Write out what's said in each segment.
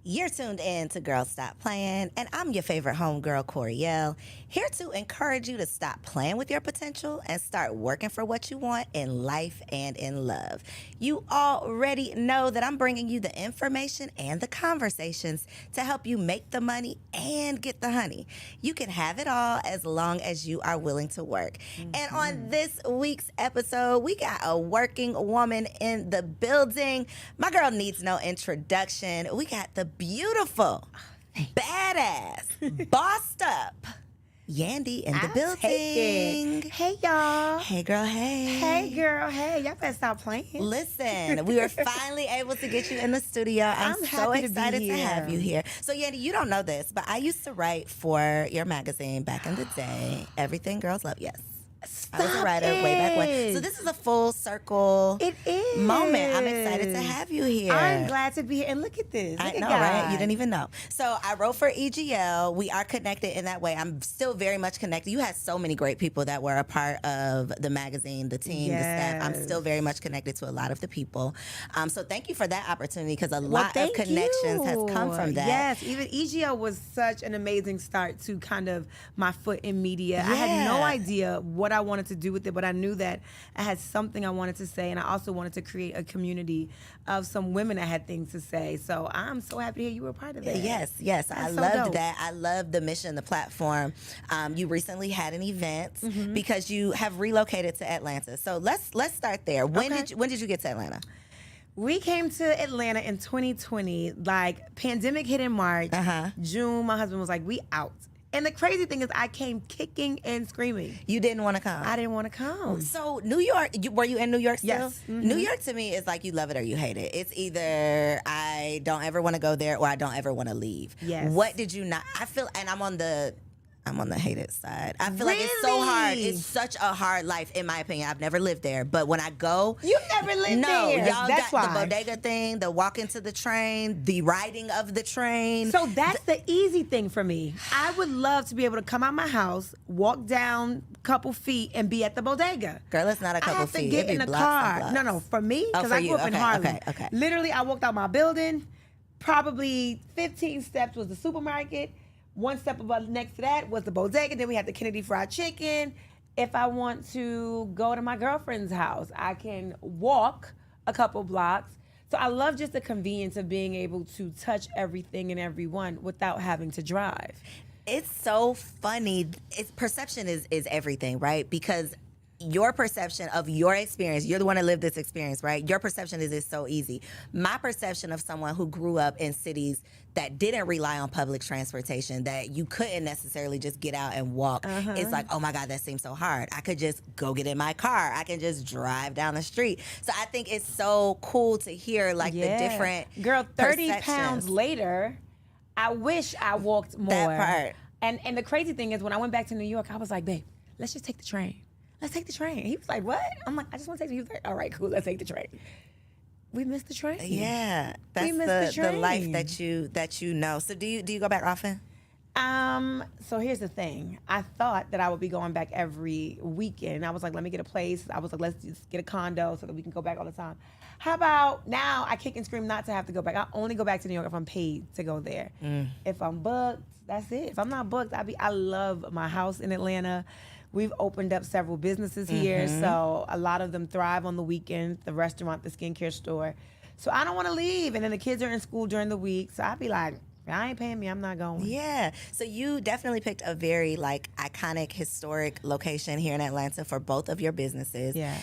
You're tuned in to Girls Stop Playing, and I'm your favorite homegirl, Coriel, here to encourage you to stop playing with your potential and start working for what you want in life and in love. You already know that I'm bringing you the information and the conversations to help you make the money and get the honey. You can have it all as long as you are willing to work. And on this week's episode, we got a working woman in the building. My girl needs no introduction. We got the beautiful, badass, bossed up Yandy in the building. Hey, y'all. Hey, girl, hey. Hey, girl, hey. Y'all better stop playing. Listen, we were finally able to get you in the studio. I'm so happy excited to be to here. have you here. So, Yandy, you don't know this, but I used to write for your magazine back in the day, Everything Girls Love. Yes. I was a writer way back when. So this is a full circle moment. I'm excited to have you here. I'm glad to be here. And look at this. I know, right? You didn't even know. So I wrote for EGL. We are connected in that way. I'm still very much connected. You had so many great people that were a part of the magazine, the team, the staff. I'm still very much connected to a lot of the people. So thank you for that opportunity because a lot of connections has come from that. Yes, even EGL was such an amazing start to kind of my foot in media. I had no idea what I wanted to do with it, but I knew that I had something I wanted to say, and I also wanted to create a community of some women that had things to say. So I'm so happy to hear you were a part of that. Yes, I so loved dope. that. I loved the mission, the platform. You recently had an event because you have relocated to Atlanta. So let's start there. When did you get to Atlanta? We came to Atlanta in 2020. Like, pandemic hit in March. June, my husband was like, we out. And the crazy thing is I came kicking and screaming. You didn't want to come? I didn't want to come. So New York, were you in New York still? Yes. New York to me is like you love it or you hate it. It's either I don't ever want to go there or I don't ever want to leave. Yes. What did you not, I feel, and I'm on the hated side. I feel like it's so hard. It's such a hard life, in my opinion. I've never lived there, but when I go, You never lived there. No, y'all That's got why. the bodega thing, the walk into the train, the riding of the train. So that's the easy thing for me. I would love to be able to come out my house, walk down a couple feet, and be at the bodega. Girl, it's not a couple I have to feet. get It'd in be a blocks and car. blocks. No, for me, Oh, because for I grew you. up in Okay, Harlem. okay. Literally, I walked out my building. Probably 15 steps was the supermarket. One step above next to that was the bodega. Then we had the Kennedy Fried Chicken. If I want to go to my girlfriend's house, I can walk a couple blocks. So I love just the convenience of being able to touch everything and everyone without having to drive. It's so funny. Perception is everything, right? Because your perception of your experience, you're the one that lived this experience, right? Your perception is so easy. My perception of someone who grew up in cities that didn't rely on public transportation, that you couldn't necessarily just get out and walk, it's like, oh my God, that seems so hard. I could just go get in my car. I can just drive down the street. So I think it's so cool to hear like the different Girl, 30 perceptions. pounds later, I wish I walked more. That part. And the crazy thing is when I went back to New York, I was like, babe, let's just take the train. Let's take the train. He was like, what? I'm like, I just want to take the train. He was like, all right, cool, let's take the train. We missed the train. Yeah, that's the life that you know. So do you go back often? So here's the thing. I thought that I would be going back every weekend. I was like, let me get a place. I was like, let's just get a condo so that we can go back all the time. How about now I kick and scream not to have to go back. I only go back to New York if I'm paid to go there. If I'm booked, that's it. If I'm not booked, I love my house in Atlanta. We've opened up several businesses here, so a lot of them thrive on the weekends, the restaurant, the skincare store. So I don't want to leave. And then the kids are in school during the week, so I'd be like, if y'all ain't paying me, I'm not going. Yeah. So you definitely picked a very like iconic, historic location here in Atlanta for both of your businesses. Yeah.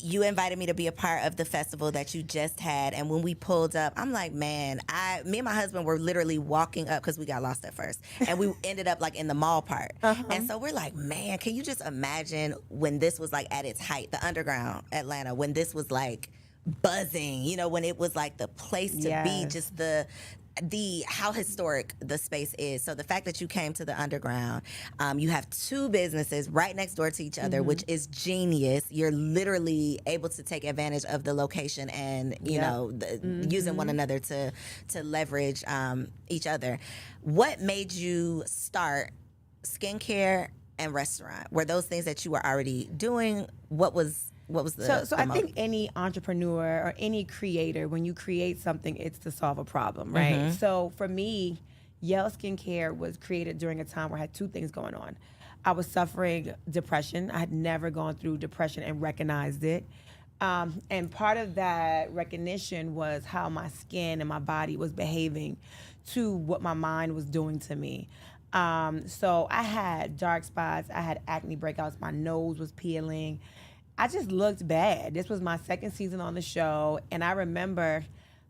You invited me to be a part of the festival that you just had, and when we pulled up, I'm like, man, me and my husband were literally walking up because we got lost at first, and we ended up like in the mall part. And so we're like, man, can you just imagine when this was like at its height, the underground Atlanta, when this was like buzzing, you know, when it was like the place to be, just the how historic the space is. So the fact that you came to the underground, you have two businesses right next door to each other, which is genius. You're literally able to take advantage of the location and you know using one another to leverage each other. What made you start skincare and restaurant? Were those things that you were already doing? What was What was the So I think any entrepreneur or any creator, when you create something, it's to solve a problem, right? So for me, Yale Skincare was created during a time where I had two things going on. I was suffering depression. I had never gone through depression and recognized it. And part of that recognition was how my skin and my body was behaving to what my mind was doing to me. So I had dark spots. I had acne breakouts. My nose was peeling. I just looked bad. This was my second season on the show, and I remember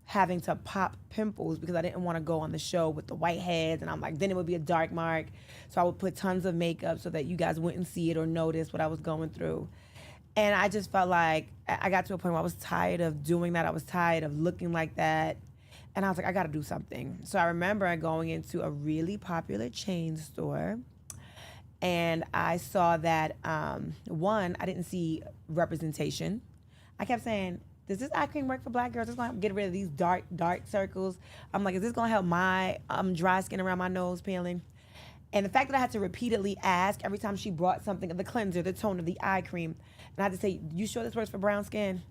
having to pop pimples because I didn't want to go on the show with the white heads, and I'm like, then it would be a dark mark. So I would put tons of makeup so that you guys wouldn't see it or notice what I was going through. And I just felt like I got to a point where I was tired of doing that. I was tired of looking like that. And I was like, I got to do something. So I remember going into a really popular chain store, and I saw that, one, I didn't see representation. I kept saying, does this eye cream work for black girls? It's going to get rid of these dark circles. I'm like, is this going to help my dry skin around my nose peeling? And the fact that I had to repeatedly ask every time she brought something, the cleanser, the toner, the eye cream, and I had to say, you sure this works for brown skin?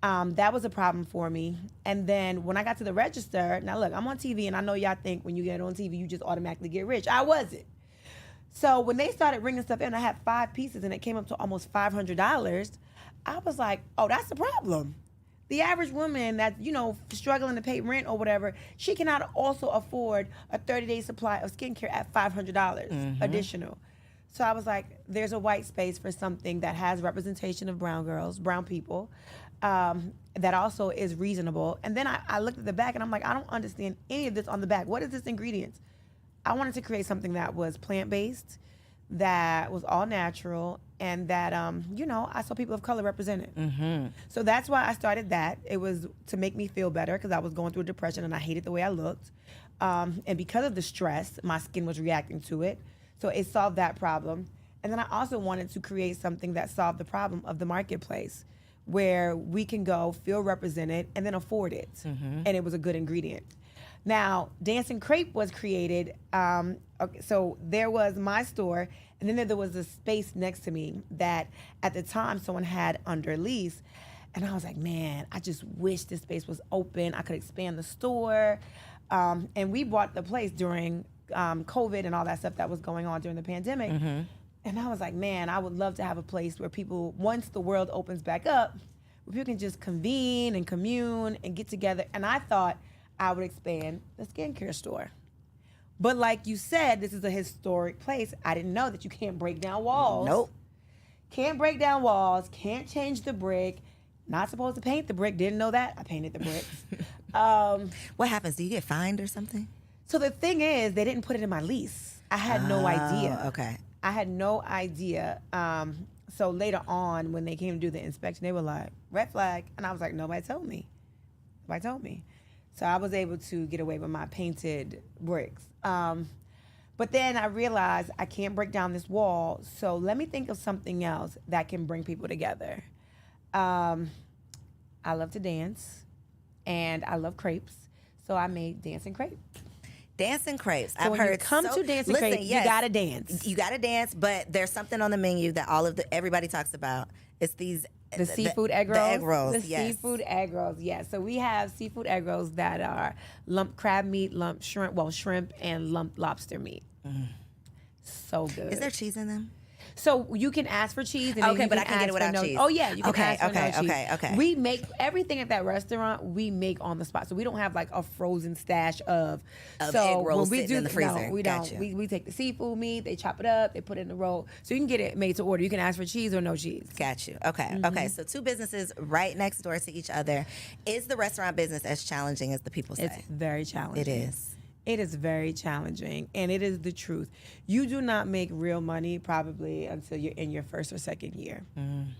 That was a problem for me. And then when I got to the register, now look, I'm on TV, and I know y'all think when you get on TV, you just automatically get rich. I wasn't. So when they started bringing stuff in, I had 5 pieces, and it came up to almost $500. I was like, oh, that's the problem. The average woman that's, struggling to pay rent or whatever, she cannot also afford a 30-day supply of skincare at $500 additional. So I was like, there's a white space for something that has representation of brown girls, brown people, that also is reasonable. And then I looked at the back, and I'm like, I don't understand any of this on the back. What is this ingredients? I wanted to create something that was plant-based, that was all natural, and that, I saw people of color represented. So that's why I started that. It was to make me feel better because I was going through a depression and I hated the way I looked. And because of the stress, my skin was reacting to it. So it solved that problem. And then I also wanted to create something that solved the problem of the marketplace, where we can go, feel represented, and then afford it. And it was a good ingredient. Now, Dancing Crepe was created. So there was my store, and then there was a space next to me that at the time someone had under lease. And I was like, man, I just wish this space was open. I could expand the store. And we bought the place during COVID and all that stuff that was going on during the pandemic. And I was like, man, I would love to have a place where people, once the world opens back up, where people can just convene and commune and get together. And I thought I would expand the skincare store. But like you said, this is a historic place. I didn't know that you can't break down walls. Nope. Can't break down walls, can't change the brick. Not supposed to paint the brick. Didn't know that. I painted the bricks. What happens? Do you get fined or something? So the thing is, they didn't put it in my lease. I had no idea. Okay. I had no idea. So later on, when they came to do the inspection, they were like, red flag. And I was like, nobody told me. Nobody told me. So I was able to get away with my painted bricks. But then I realized I can't break down this wall. So let me think of something else that can bring people together. I love to dance, and I love crepes. So I made Dancing Crepe. Dancing crepes. So I've when heard you come to Dancing Crepe, yes, you gotta dance. You gotta dance, but there's something on the menu that everybody talks about. It's these the seafood egg rolls. The egg rolls. The yes. seafood egg rolls. Yes. So we have seafood egg rolls that are lump crab meat, lump shrimp, and lump lobster meat. So good. Is there cheese in them? So you can ask for cheese. And Okay, then but you I can can get it ask without for no cheese. Oh yeah, you can ask for no cheese. Okay. We make everything at that restaurant. We make on the spot, so we don't have like a frozen stash of egg rolls when we sitting do in the freezer. No, we Gotcha. don't. We take the seafood meat, they chop it up, they put it in the roll, so you can get it made to order. You can ask for cheese or no cheese. Got you. Okay. Okay. So two businesses right next door to each other. Is the restaurant business as challenging as the people say? It's very challenging. It is. It is very challenging, and it is the truth. You do not make real money probably until you're in your first or second year. And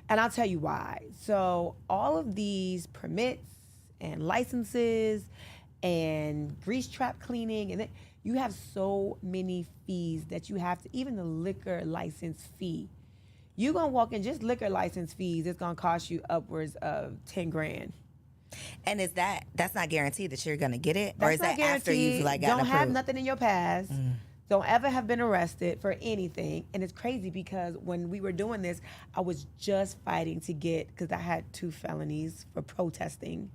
I'll tell you why. So all of these permits and licenses and grease trap cleaning, and then you have so many fees that you have to, even the liquor license fee. You're going to walk in, just liquor license fees, it's going to cost you upwards of 10 grand. And that's not guaranteed that you're going to get it? That's or is not that after you've got Don't have approved? nothing in your past. Don't ever have been arrested for anything. And it's crazy because when we were doing this, I was just fighting to get, because I had 2 felonies for protesting.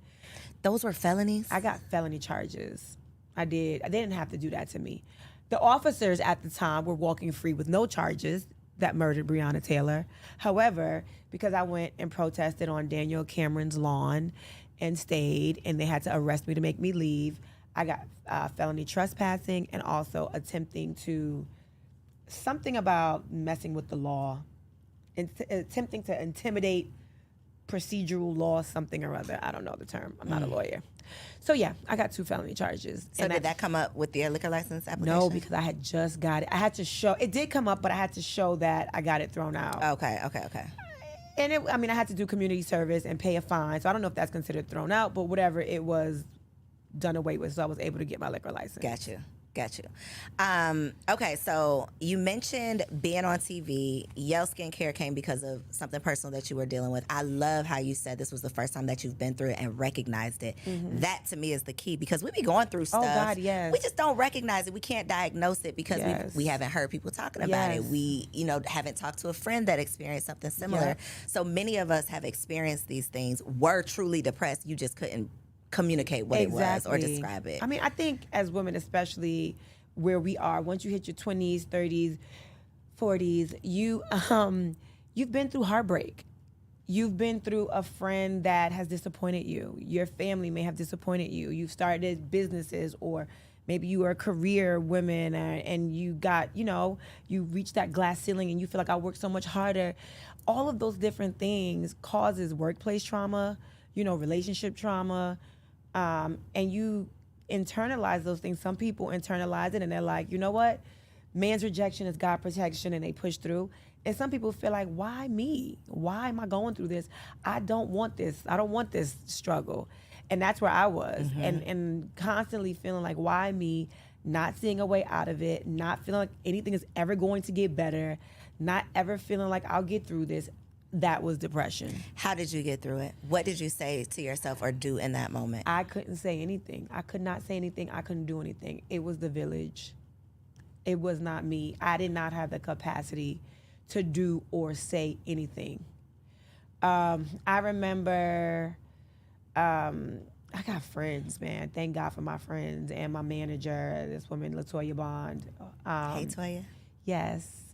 Those were felonies? I got felony charges. I did. They didn't have to do that to me. The officers at the time were walking free with no charges that murdered Breonna Taylor. However, because I went and protested on Daniel Cameron's lawn and stayed, and they had to arrest me to make me leave, I got felony trespassing and also attempting to, something about messing with the law, attempting to intimidate procedural law, something or other. I don't know the term. I'm not a lawyer. So yeah, I got 2 felony charges. So did that come up with your liquor license application? No, because I had just got it. I had to show, it did come up, but I had to show that I got it thrown out. Okay. And I had to do community service and pay a fine. So I don't know if that's considered thrown out, but whatever, it was done away with. So I was able to get my liquor license. Got you. Okay, so you mentioned being on TV. Yale Skincare came because of something personal that you were dealing with. I love how you said this was the first time that you've been through it and recognized it. Mm-hmm. That to me is the key, because we be going through stuff. Oh God, yes. We just don't recognize it. We can't diagnose it because we haven't heard people talking about it. We, haven't talked to a friend that experienced something similar. Yeah. So many of us have experienced these things, were truly depressed. You just couldn't communicate what it was or describe it. I mean, I think as women, especially where we are, once you hit your 20s, 30s, 40s, you've been through heartbreak. You've been through a friend that has disappointed you. Your family may have disappointed you. You've started businesses, or maybe you are a career woman and you got, you reached that glass ceiling and you feel like I worked so much harder. All of those different things causes workplace trauma, relationship trauma, and you internalize those things. Some people internalize it and they're like, you know what? Man's rejection is God protection, and they push through. And some people feel like, why me? Why am I going through this? I don't want this. I don't want this struggle. And that's where I was. Mm-hmm. And constantly feeling like, why me? Not seeing a way out of it, not feeling like anything is ever going to get better, not ever feeling like I'll get through this. That was depression. How did you get through it? What did you say to yourself or do in that moment? I couldn't say anything. I could not say anything. I couldn't do anything. It was the village. It was not me. I did not have the capacity to do or say anything. I remember, I got friends, man. Thank God for my friends and my manager, this woman, LaToya Bond. Hey, Toya. Yes.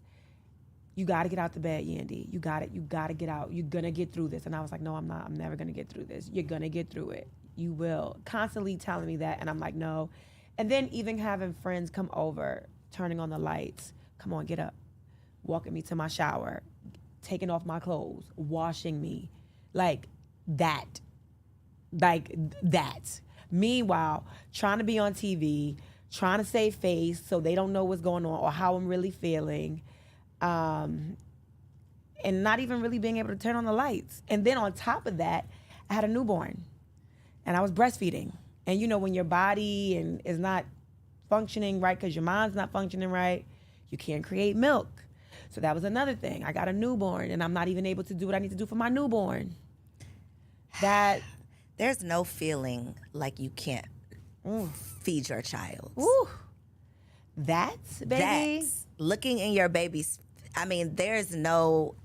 You got to get out the bed, Yandy. You got to get out. You're going to get through this. And I was like, no, I'm not. I'm never going to get through this. You're going to get through it. You will. Constantly telling me that. And I'm like, no. And then even having friends come over, turning on the lights. Come on, get up. Walking me to my shower. Taking off my clothes. Washing me. Like that. Meanwhile, trying to be on TV, trying to save face so they don't know what's going on or how I'm really feeling. And not even really being able to turn on the lights. And then on top of that, I had a newborn and I was breastfeeding. And when your body is not functioning right because your mind's not functioning right, you can't create milk. So that was another thing. I got a newborn and I'm not even able to do what I need to do for my newborn. There's no feeling like you can't feed your child. Ooh. That's, baby. That's looking in your baby's. I mean, there's no.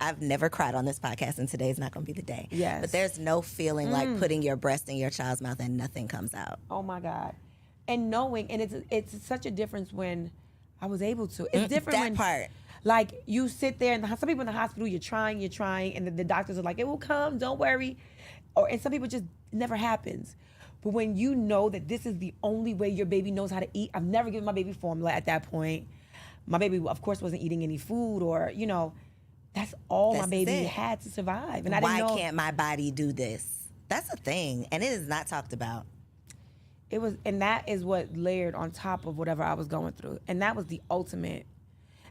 I've never cried on this podcast, and today's not going to be the day. Yes. But there's no feeling like putting your breast in your child's mouth and nothing comes out. Oh my God. And knowing, and it's such a difference when I was able to. It's different that part. Like you sit there, and some people in the hospital, you're trying, and the doctors are like, it will come, don't worry. And some people just, it never happens. But when you know that this is the only way your baby knows how to eat, I've never given my baby formula at that point. My baby, of course, wasn't eating any food or, that's all my baby had to survive. And I didn't know. Why can't my body do this? That's a thing, and it is not talked about. It was, and that is what layered on top of whatever I was going through. And that was the ultimate.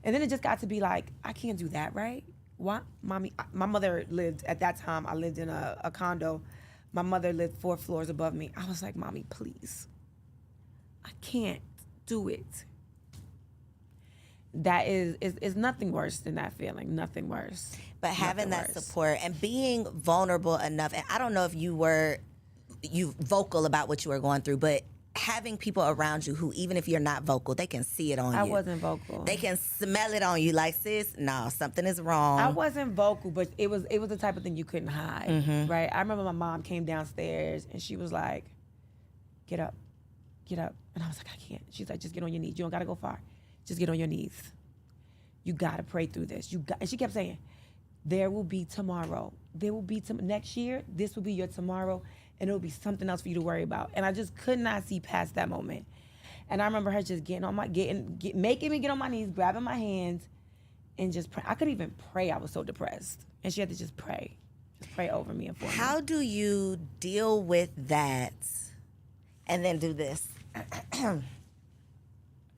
And then it just got to be like, I can't do that, right? Why, mommy? My mother lived, at that time, I lived in a condo. My mother lived 4 floors above me. I was like, Mommy, please. I can't do it. That is nothing worse than that feeling. Nothing worse. But having that support and being vulnerable enough, and I don't know if you vocal about what you were going through, but having people around you who, even if you're not vocal, they can see it on you. I wasn't vocal. They can smell it on you like, sis, no, something is wrong. I wasn't vocal, but it was the type of thing you couldn't hide, Mm-hmm. right? I remember my mom came downstairs and she was like, get up. And I was like, I can't. She's like, just get on your knees. You don't got to go far. Just get on your knees. You got to pray through this. And she kept saying, there will be tomorrow. There will be next year. This will be your tomorrow, and it will be something else for you to worry about. And I just could not see past that moment. And I remember her just making me get on my knees, grabbing my hands, and just pray. I couldn't even pray. I was so depressed, and she had to just pray over me and for me. How do you deal with that, and then do this?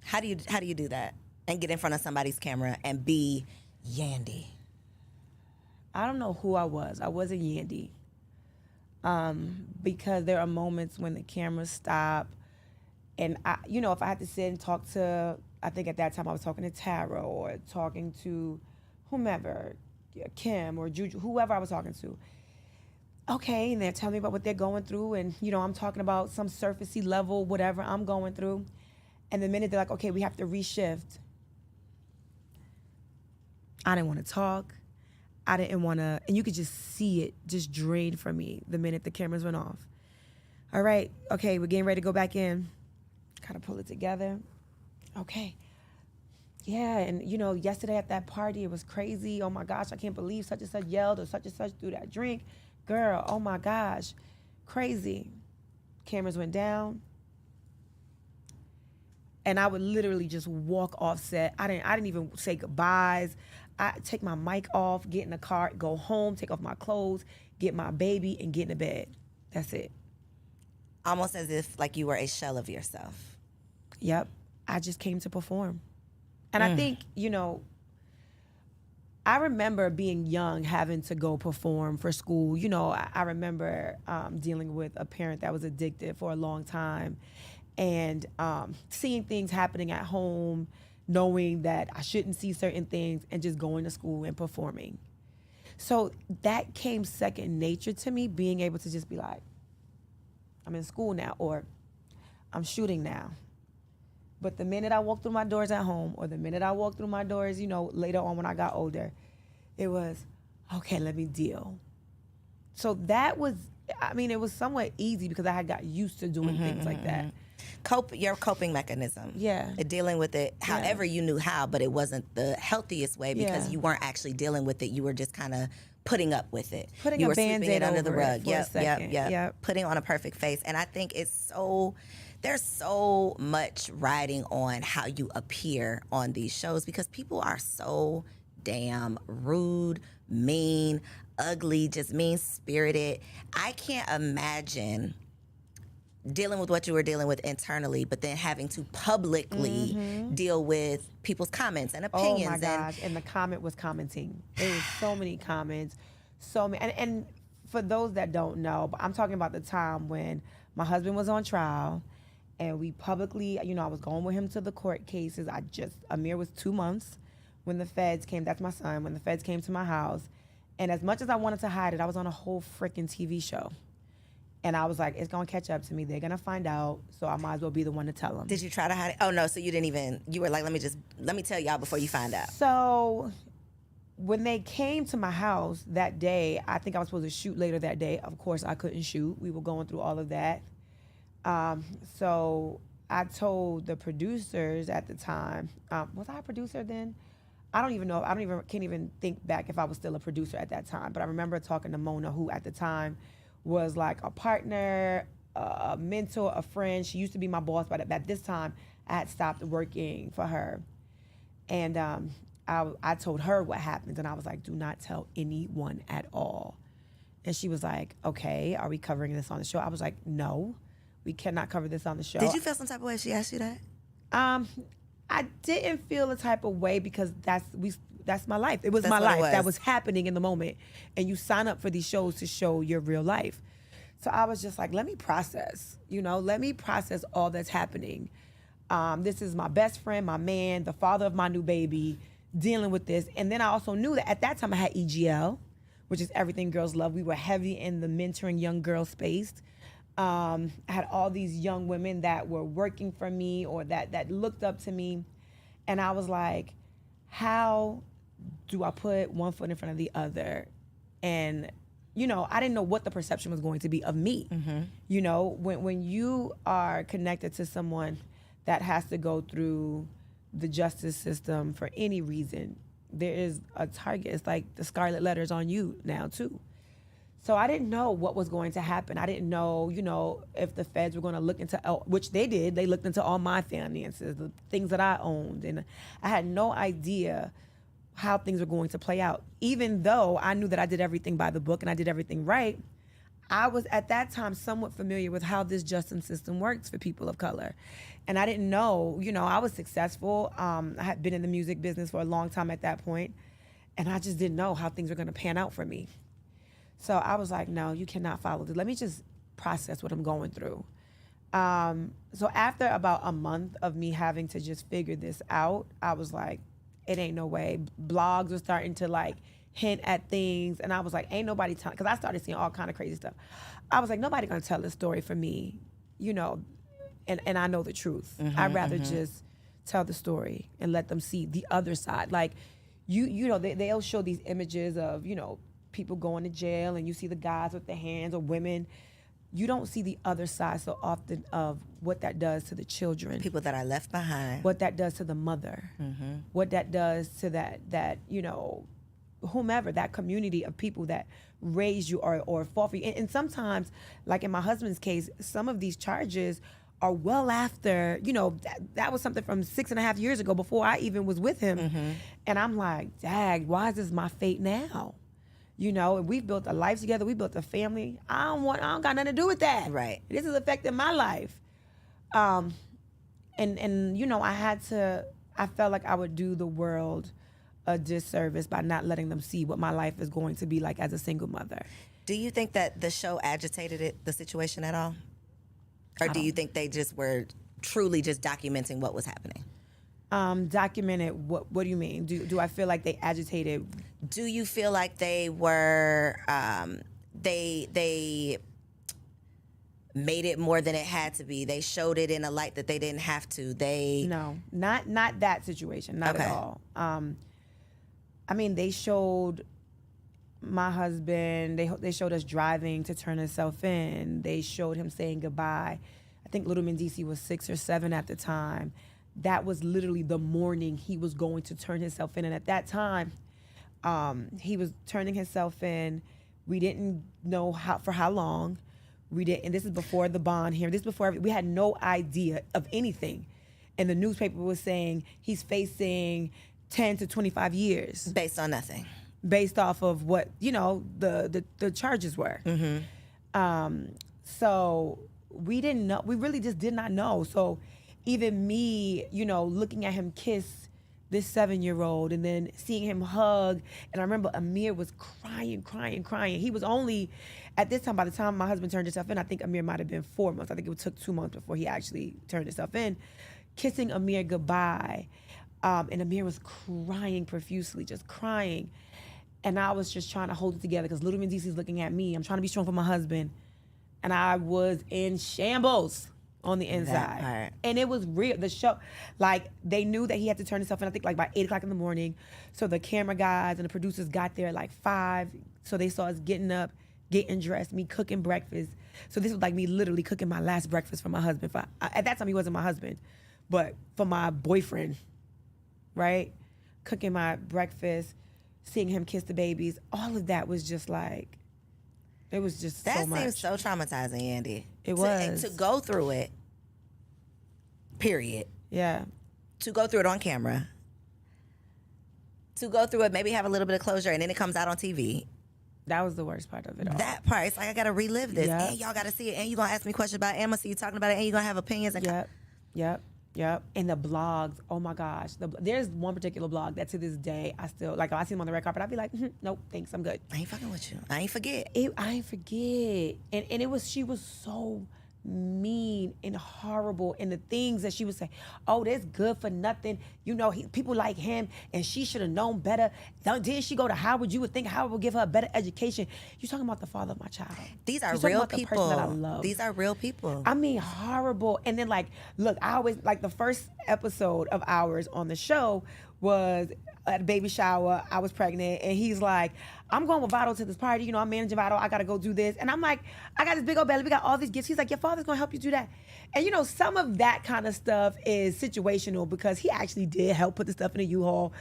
How do you do that and get in front of somebody's camera and be Yandy? I don't know who I was. I wasn't Yandy. Because there are moments when the cameras stop, and if I had to sit and talk to, I think at that time I was talking to Tara or talking to whomever, Kim or Juju, whoever I was talking to. Okay, and they're telling me about what they're going through, and I'm talking about some surfacey level, whatever I'm going through. And the minute they're like, okay, we have to reshift, I didn't want to talk. I didn't want to, and you could just see it just drain from me the minute the cameras went off. All right, okay, we're getting ready to go back in. Kind of pull it together. Okay. Yeah, and yesterday at that party, it was crazy. Oh my gosh, I can't believe such and such yelled or such and such threw that drink. Girl, oh my gosh, crazy. Cameras went down. And I would literally just walk off set. I didn't even say goodbyes. I take my mic off, get in the car, go home, take off my clothes, get my baby, and get in the bed. That's it. Almost as if like you were a shell of yourself. Yep. I just came to perform. And I think, I remember being young, having to go perform for school. I remember dealing with a parent that was addicted for a long time, and seeing things happening at home, knowing that I shouldn't see certain things, and just going to school and performing. So that came second nature to me, being able to just be like, I'm in school now, or I'm shooting now. But the minute I walked through my doors at home, or the minute I walked through my doors, later on when I got older, it was, okay, let me deal. So that was, it was somewhat easy because I had got used to doing things like that. Your coping mechanism. Yeah. Dealing with it however you knew how, but it wasn't the healthiest way because you weren't actually dealing with it. You were just kind of putting up with it. Putting you a were sweeping Band-Aid it under the over rug. it for a second. Yep. Putting on a perfect face. And I think there's so much riding on how you appear on these shows because people are so damn rude, mean, ugly, just mean-spirited. I can't imagine dealing with what you were dealing with internally, but then having to publicly deal with people's comments and opinions. Oh my gosh, and the comment was commenting. There was so many comments, so many. And for those that don't know, I'm talking about the time when my husband was on trial, and we publicly, I was going with him to the court cases. Amir was 2 months when the feds came. That's my son. When the feds came to my house, and as much as I wanted to hide it, I was on a whole freaking TV show. And I was like, it's going to catch up to me. They're going to find out, so I might as well be the one to tell them. Did you try to hide it? Oh, no, so you didn't even, you were like, let me tell y'all before you find out. So when they came to my house that day, I think I was supposed to shoot later that day. Of course, I couldn't shoot. We were going through all of that. So I told the producers at the time, was I a producer then? I don't even know. Can't even think back if I was still a producer at that time. But I remember talking to Mona, who at the time was like a partner, a mentor, a friend. She used to be my boss, but at this time, I had stopped working for her. And I told her what happened, and I was like, do not tell anyone at all. And she was like, okay, are we covering this on the show? I was like, no, we cannot cover this on the show. Did you feel some type of way if she asked you that? I didn't feel a type of way because that's my life. It was That's my what life it was. that was happening in the moment. And you sign up for these shows to show your real life. So I was just like, let me process, let me process all that's happening. This is my best friend, my man, the father of my new baby, dealing with this. And then I also knew that at that time I had EGL, which is Everything Girls Love. We were heavy in the mentoring young girl space. I had all these young women that were working for me or that looked up to me. And I was like, how do I put one foot in front of the other? And, I didn't know what the perception was going to be of me. When you are connected to someone that has to go through the justice system for any reason, there is a target. It's like the scarlet letters on you now too. So I didn't know what was going to happen. I didn't know, if the feds were going to look into, which they did. They looked into all my finances, the things that I owned. And I had no idea how things were going to play out. Even though I knew that I did everything by the book and I did everything right, I was at that time somewhat familiar with how this justice system works for people of color. And I didn't know, I was successful. I had been in the music business for a long time at that point, and I just didn't know how things were going to pan out for me. So I was like, no, you cannot follow this. Let me just process what I'm going through. So after about a month of me having to just figure this out, I was like, it ain't no way. Blogs were starting to like hint at things, and I was like, ain't nobody telling, because I started seeing all kind of crazy stuff. I was like, nobody gonna tell this story for me, and I know the truth. I'd rather just tell the story and let them see the other side. Like, they'll show these images of, people going to jail, and you see the guys with their hands, or women. You don't see the other side so often of what that does to the children. People that are left behind. What that does to the mother. What that does to that whomever, that community of people that raised you or fought for you. And sometimes, like in my husband's case, some of these charges are well after, that was something from 6.5 years ago before I even was with him. And I'm like, dag, why is this my fate now? And we've built a life together. We built a family. I don't got nothing to do with that. Right. This is affecting my life. And I felt like I would do the world a disservice by not letting them see what my life is going to be like as a single mother. Do you think that the show agitated the situation at all? Or do you think they just were truly just documenting what was happening? Documented, what do you mean? Do I feel like they agitated? Do you feel like they were, they made it more than it had to be? They showed it in a light that they didn't have to? No, not that situation, not at all. They showed my husband, they showed us driving to turn himself in. They showed him saying goodbye. I think little Mendeeces was 6 or 7 at the time. That was literally the morning he was going to turn himself in. And at that time, he was turning himself in. We didn't know for how long. And this is before the bond hearing. This is before, we had no idea of anything. And the newspaper was saying he's facing 10 to 25 years. Based on nothing. Based off of what, the charges were. So we didn't know. We really just did not know. So even me, looking at him kiss this 7-year-old and then seeing him hug. And I remember Amir was crying. He was only, at this time, by the time my husband turned himself in, I think Amir might have been 4 months. I think it took 2 months before he actually turned himself in. Kissing Amir goodbye. And Amir was crying profusely, just crying. And I was just trying to hold it together because little Mendeeces looking at me. I'm trying to be strong for my husband. And I was in shambles on the inside. And it was real. The show, like, they knew that he had to turn himself in, I think, like by 8 o'clock in the morning. So the camera guys and the producers got there at like 5. So they saw us getting up, getting dressed, me cooking breakfast. So this was like me literally cooking my last breakfast for my husband. At that time, he wasn't my husband, but for my boyfriend, right? Cooking my breakfast, seeing him kiss the babies. All of that was just like, it was just so much. That seems so traumatizing, Yandy. It was. To go through it, period. Yeah. To go through it on camera. To go through it, maybe have a little bit of closure, and then it comes out on TV. That was the worst part of it all. That part, it's like I got to relive this. Yep. And y'all got to see it. And you're going to ask me questions about it. And I'm going to see you talking about it. And you're going to have opinions. And Yep. And the blogs, oh my gosh. There's one particular blog that to this day, I still, like, if I see them on the red carpet, I'd be like, nope, thanks, I'm good. I ain't fucking with you. I ain't forget. I ain't forget. And it was, she was so mean and horrible, and the things that she would say, oh, that's good for nothing, people like him, and she should have known better. Didn't she go to Howard? You would think Howard would give her a better education. You're talking about the father of my child. These are You're talking real about the people person that I love. These are real people. I mean, horrible. And then, like, look, I always, like, the first episode of ours on the show was at a baby shower. I was pregnant, and he's like, I'm going with Vado to this party. I'm managing Vado. I got to go do this. And I'm like, I got this big old belly. We got all these gifts. He's like, your father's going to help you do that. And, some of that kind of stuff is situational because he actually did help put the stuff in a U-Haul.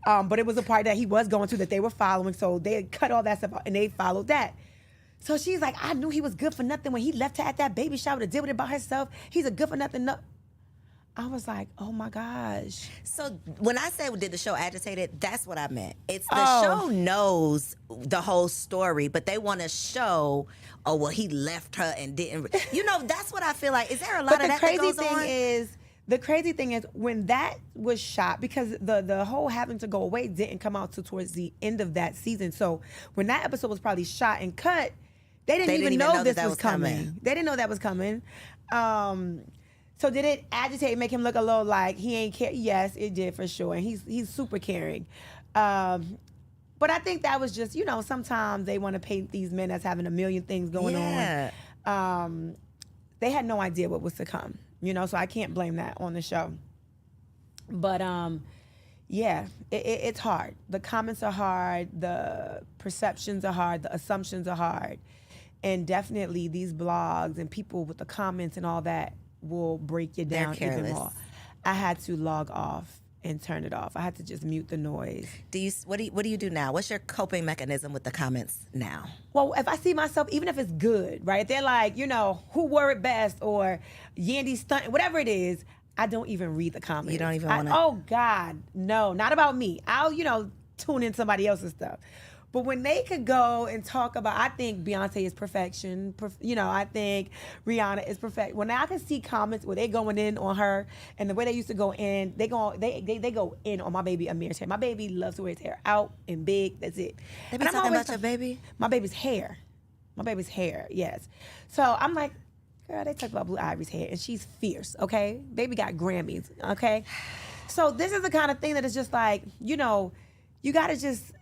But it was a party that he was going to that they were following. So they cut all that stuff out, and they followed that. So she's like, I knew he was good for nothing when he left her at that baby shower to deal with it by herself. He's a good for nothing. No. I was like, oh my gosh. So when I say did the show agitate it, that's what I meant. It's the show knows the whole story, but they want to show, oh, well, he left her and didn't. That's what I feel like. Is there a lot of that goes on? The crazy thing is when that was shot, because the whole having to go away didn't come out till towards the end of that season. So when that episode was probably shot and cut, they didn't even know this was coming. They didn't know that was coming. So did it agitate, make him look a little like he ain't care? Yes, it did for sure. And he's super caring. But I think that was just, sometimes they want to paint these men as having a million things going on. They had no idea what was to come, so I can't blame that on the show. But it's hard. The comments are hard. The perceptions are hard. The assumptions are hard. And definitely these blogs and people with the comments and all that will break you down even more. I had to log off and turn it off. I had to just mute the noise. What do you do now? What's your coping mechanism with the comments now? Well, if I see myself, even if it's good, right? If they're like, who wore it best or Yandy stunt, whatever it is, I don't even read the comments. You don't even want to? Oh God, no, not about me. I'll, tune in somebody else's stuff. But when they could go and talk about, I think Beyonce is perfection. I think Rihanna is perfect. When I can see comments where they going in on her and the way they used to go in, they go in on my baby Amir's hair. My baby loves to wear his hair out and big. That's it. They be talking about your baby? My baby's hair. My baby's hair, yes. So I'm like, girl, they talk about Blue Ivy's hair, and she's fierce, okay? Baby got Grammys, okay? So this is the kind of thing that is just like, you got to just...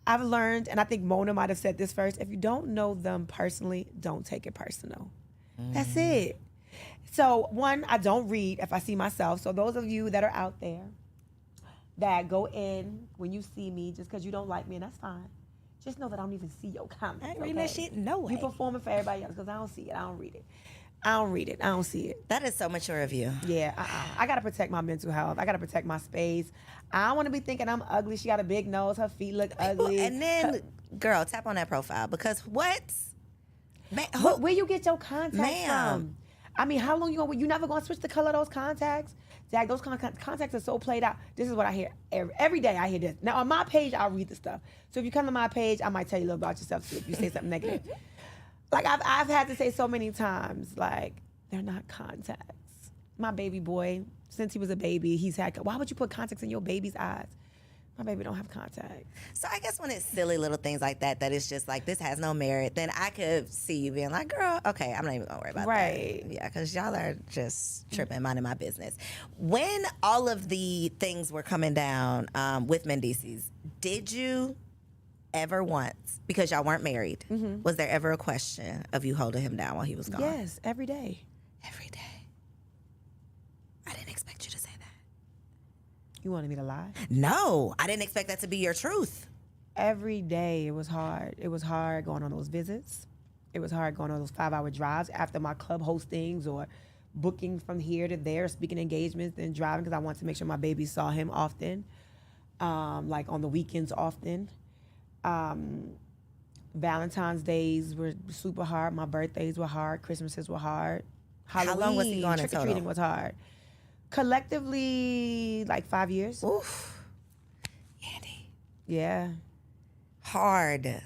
I've learned, and I think Mona might have said this first, if you don't know them personally, don't take it personal. That's it. So, one, I don't read if I see myself. So those of you that are out there that go in when you see me just because you don't like me, and that's fine. Just know that I don't even see your comments. I ain't reading that shit, no way. You performing for everybody else because I don't see it. I don't read it. I don't read it. I don't see it. That is so mature of you. Yeah, I got to protect my mental health. I got to protect my space. I don't want to be thinking I'm ugly. She got a big nose. Her feet look ugly. And then, girl, tap on that profile because what? Man, where you get your contacts from? I mean, how long you never going to switch the color of those contacts? Zach, those contacts are so played out. This is what I hear. Every day I hear this. Now, on my page, I'll read the stuff. So if you come to my page, I might tell you a little about yourself too if you say something negative. Like, I've had to say so many times, like, they're not contacts. My baby boy, since he was a baby, why would you put contacts in your baby's eyes? My baby don't have contacts. So I guess when it's silly little things like that it's just like, this has no merit, then I could see you being like, girl, okay, I'm not even gonna worry about that. Right. Yeah, because y'all are just tripping, minding my business. When all of the things were coming down with Mendeeces, did you ever once, because y'all weren't married, was there ever a question of you holding him down while he was gone? Yes, every day. Every day. I didn't expect you to say that. You wanted me to lie? No, I didn't expect that to be your truth. Every day it was hard. It was hard going on those visits. It was hard going on those 5-hour drives after my club hostings or booking from here to there, speaking engagements, then driving because I wanted to make sure my baby saw him often, like on the weekends often. Valentine's days were super hard. My birthdays were hard. Christmases were hard. Halloween, how long was he gone in total? Trick-or-treating was hard. Collectively, like 5 years. Oof. Yandy. Yeah. Hard.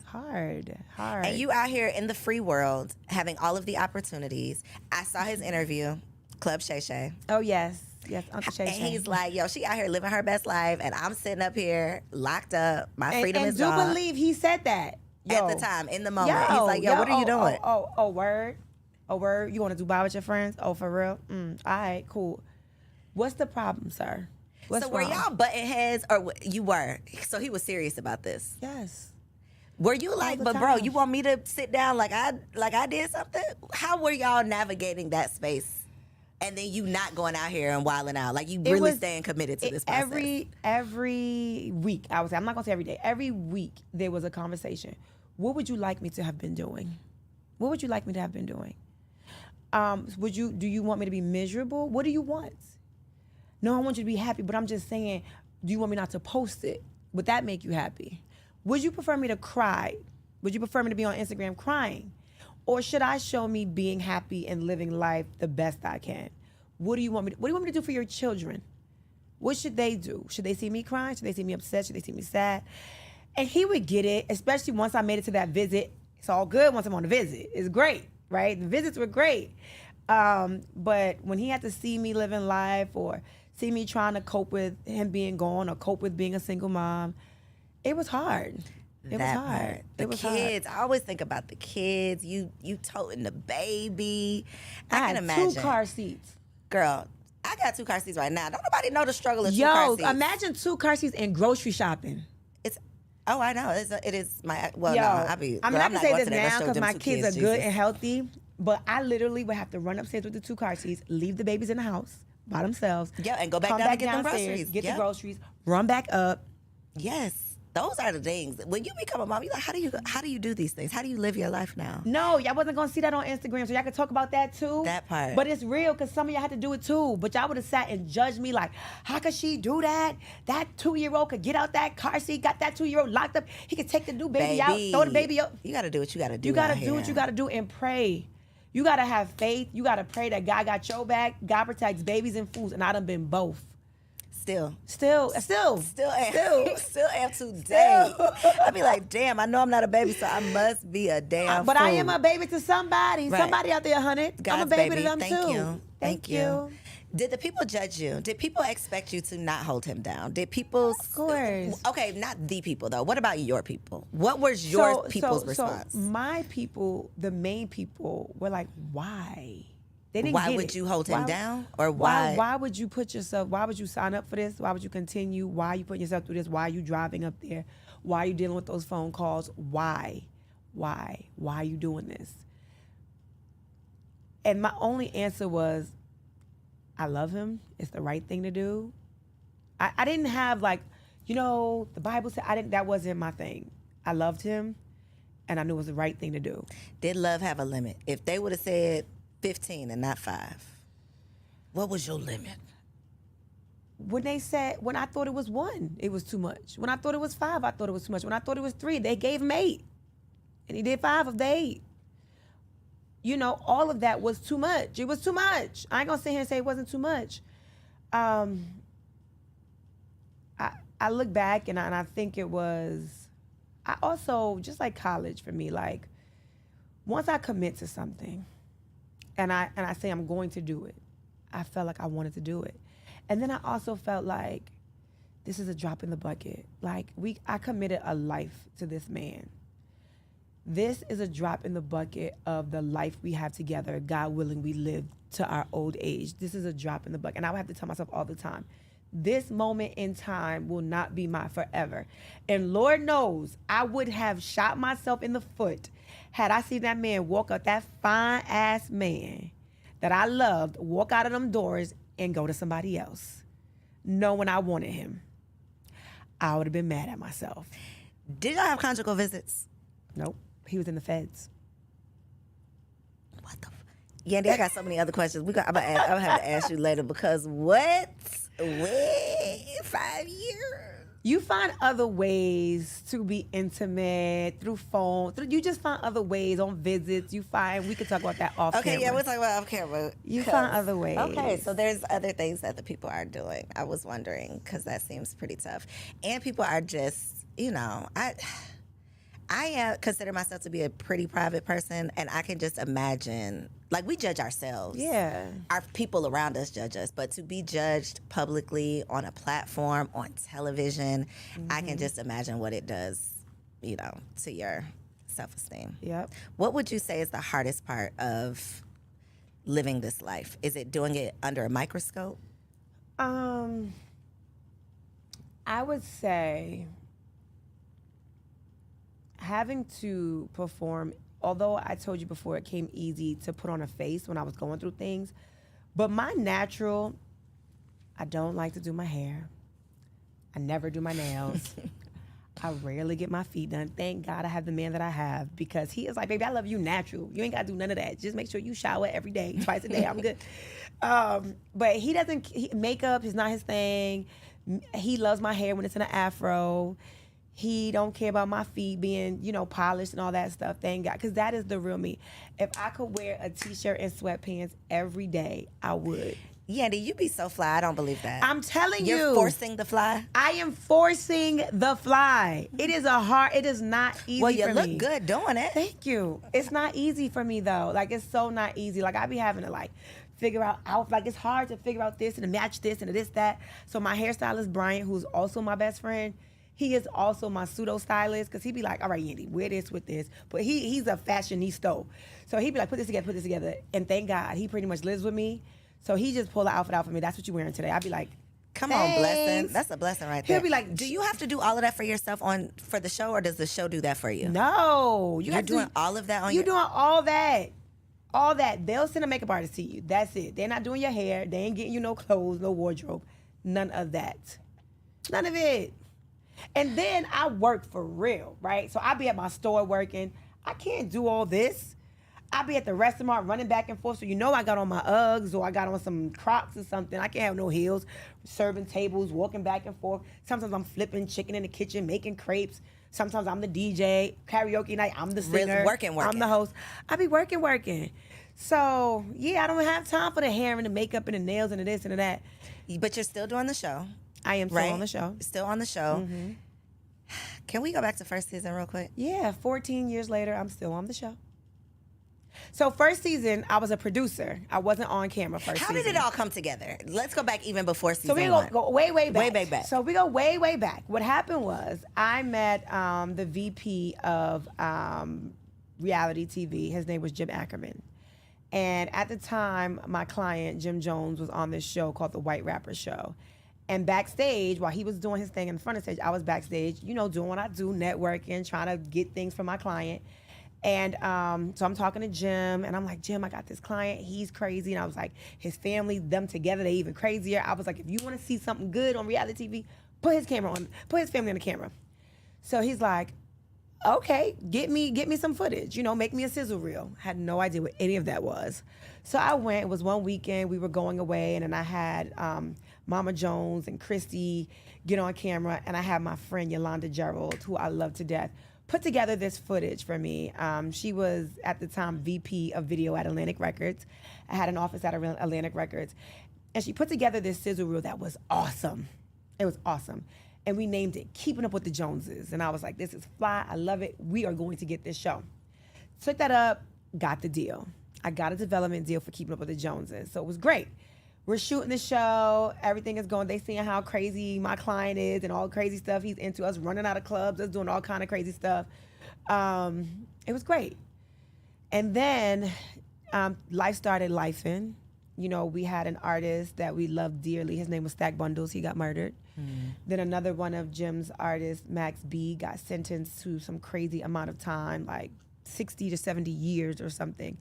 And you out here in the free world having all of the opportunities. I saw his interview, Club Shay Shay. Oh, yes. Yes, Uncle Shay Shay. And he's like, yo, she out here living her best life, and I'm sitting up here locked up. My freedom is gone. And do believe he said that. At the time, in the moment. He's like, yo, what are you doing? Word. Oh, word? You want to Dubai with your friends? Oh, for real? All right, cool. What's the problem, sir? What's so were wrong? y'all butting heads, or you were? So he was serious about this. Yes. Were you like, the but bro, time. you want me to sit down like I did something? How were y'all navigating that space? And then you not going out here and wilding out, like you really staying committed to this process. Every week, I would say, I'm not gonna say every day. Every week there was a conversation. What would you like me to have been doing? What would you like me to have been doing? Do you want me to be miserable? What do you want? No, I want you to be happy, but I'm just saying, do you want me not to post it? Would that make you happy? Would you prefer me to cry? Would you prefer me to be on Instagram crying? Or should I show me being happy and living life the best I can? What do you want me to do for your children? What should they do? Should they see me crying? Should they see me upset? Should they see me sad? And he would get it, especially once I made it to that visit. It's all good once I'm on the visit. It's great, right? The visits were great. But when he had to see me living life or see me trying to cope with him being gone or cope with being a single mom, it was hard. It was hard. The kids. I always think about the kids. You toting the baby. I can imagine. 2 car seats. Girl, I got 2 car seats right now. Don't nobody know the struggle of 2 car seats. Imagine 2 car seats and grocery shopping. Oh, I know. It is my. Well, Yo, no, I'm not gonna say this now because my kids are good and healthy. But I literally would have to run upstairs with the 2 car seats, leave the babies in the house by themselves. Yeah, and go back down and get them groceries. Get the groceries, run back up. Yes. Those are the things. When you become a mom, you're like, how do you do these things? How do you live your life now? No, y'all wasn't gonna see that on Instagram, so y'all could talk about that too. That part. But it's real because some of y'all had to do it too. But y'all would have sat and judged me like, how could she do that? That 2-year-old could get out that car seat, got that 2-year-old locked up. He could take the new baby out, throw the baby up. You gotta do what you gotta do. You gotta do what you gotta do and pray. You gotta have faith. You gotta pray that God got your back. God protects babies and fools, and I done been both. Still am today. I be like, damn, I know I'm not a baby, so I must be a damn but fool. I am a baby to somebody. Right. Somebody out there, 100. God's I'm a baby baby. to them Thank too. you. Thank you. Did the people judge you? Did people expect you to not hold him down? Did people? Of course. Okay, not the people though. What about your people? What was your people's response? So my people, the main people, were like, why? They didn't Why get would it. you hold him down? Or Why would you put yourself, why would you sign up for this? Why would you continue? Why are you putting yourself through this? Why are you driving up there? Why are you dealing with those phone calls? Why? Why are you doing this? And my only answer was, I love him. It's the right thing to do. I didn't have like, the Bible said, that wasn't my thing. I loved him and I knew it was the right thing to do. Did love have a limit? If they would have said 15 and not 5, what was your limit? When I thought it was 1, it was too much. When I thought it was 5, I thought it was too much. When I thought it was 3, they gave him 8. And he did 5 of the 8. All of that was too much. It was too much. I ain't gonna sit here and say it wasn't too much. I look back and I think it was, I also, just like college for me, like, once I commit to something, and I say I'm going to do it, I felt like I wanted to do it. And then I also felt like this is a drop in the bucket. Like I committed a life to this man. This is a drop in the bucket of the life we have together. God willing, we live to our old age. This is a drop in the bucket. And I would have to tell myself all the time, this moment in time will not be my forever. And Lord knows I would have shot myself in the foot had I seen that man walk up, that fine ass man that I loved, walk out of them doors and go to somebody else, knowing I wanted him. I would have been mad at myself. Did y'all have conjugal visits? Nope. He was in the feds. What the Yandy, I got so many other questions. I'm gonna have to ask you later because what? Wait, 5 years? You find other ways to be intimate through phone. You just find other ways on visits. We could talk about that off camera. Okay, yeah, we'll talk about off camera. You find other ways. Okay, so there's other things that the people are doing. I was wondering because that seems pretty tough. And people are just, I consider myself to be a pretty private person, and I can just imagine, like, we judge ourselves. Yeah. Our people around us judge us, but to be judged publicly on a platform, on television, I can just imagine what it does, to your self-esteem. Yep. What would you say is the hardest part of living this life? Is it doing it under a microscope? I would say having to perform, although I told you before it came easy to put on a face when I was going through things, but my natural, I don't like to do my hair. I never do my nails. I rarely get my feet done. Thank God I have the man that I have, because he is like, baby, I love you natural. You ain't got to do none of that. Just make sure you shower every day, twice a day. I'm good. But he doesn't, makeup is not his thing. He loves my hair when it's in an afro. He don't care about my feet being, polished and all that stuff. Thank God, because that is the real me. If I could wear a t-shirt and sweatpants every day, I would. Yandy, you be so fly. I don't believe that. I'm telling you. You're forcing the fly? I am forcing the fly. It is not easy for me. Well, you look good doing it. Thank you. It's not easy for me, though. Like, it's so not easy. Like, I be having to, figure out, it's hard to figure out this and to match this and to this, that. So my hairstylist, Brian, who's also my best friend, he is also my pseudo stylist, because he be like, all right, Yandy, wear this with this. But he's a fashionista. So he be like, put this together. And thank God, he pretty much lives with me. So he just pulled the outfit out for me. That's what you're wearing today. I'd be like, come on, blessing. That's a blessing right there. He'll be like, do you have to do all of that for yourself for the show, or does the show do that for you? No. You're doing all of that on You're doing all that. All that. They'll send a makeup artist to you. That's it. They're not doing your hair. They ain't getting you no clothes, no wardrobe. None of that. None of it. And then I work for real, right? So I be at my store working. I can't do all this. I be at the restaurant running back and forth. So I got on my Uggs, or I got on some Crocs or something. I can't have no heels. Serving tables, walking back and forth. Sometimes I'm flipping chicken in the kitchen, making crepes. Sometimes I'm the DJ. Karaoke night, I'm the singer. Really working. I'm the host. I be working. So, yeah, I don't have time for the hair and the makeup and the nails and the this and the that. But you're still doing the show. I am still on the show. Still on the show. Mm-hmm. Can we go back to first season real quick? Yeah, 14 years later, I'm still on the show. So first season, I was a producer. I wasn't on camera first season. How did it all come together? Let's go back even before season one. So we go way back. Way back. So we go way back. What happened was I met the VP of reality TV. His name was Jim Ackerman. And at the time, my client, Jim Jones, was on this show called The White Rapper Show. And backstage, while he was doing his thing in the front of stage, I was backstage, doing what I do, networking, trying to get things for my client. And so I'm talking to Jim, and I'm like, Jim, I got this client. He's crazy. And I was like, his family, them together, they even crazier. I was like, if you want to see something good on reality TV, put his family on the camera. So he's like, okay, get me some footage, make me a sizzle reel. Had no idea what any of that was. So I went. It was one weekend. We were going away, and then I had Mama Jones and Christy get on camera, and I had my friend Yolanda Gerald, who I love to death, put together this footage for me. She was, at the time, VP of video at Atlantic Records. I had an office at Atlantic Records. And she put together this sizzle reel that was awesome. It was awesome. And we named it Keeping Up with the Joneses. And I was like, this is fly. I love it. We are going to get this show. Took that up, got the deal. I got a development deal for Keeping Up with the Joneses. So it was great. We're shooting the show. Everything is going. They seeing how crazy my client is and all the crazy stuff he's into. Us running out of clubs, us doing all kind of crazy stuff. It was great. And then life started lifing. We had an artist that we loved dearly. His name was Stack Bundles. He got murdered. Then another one of Jim's artists, Max B, got sentenced to some crazy amount of time, like 60 to 70 years or something.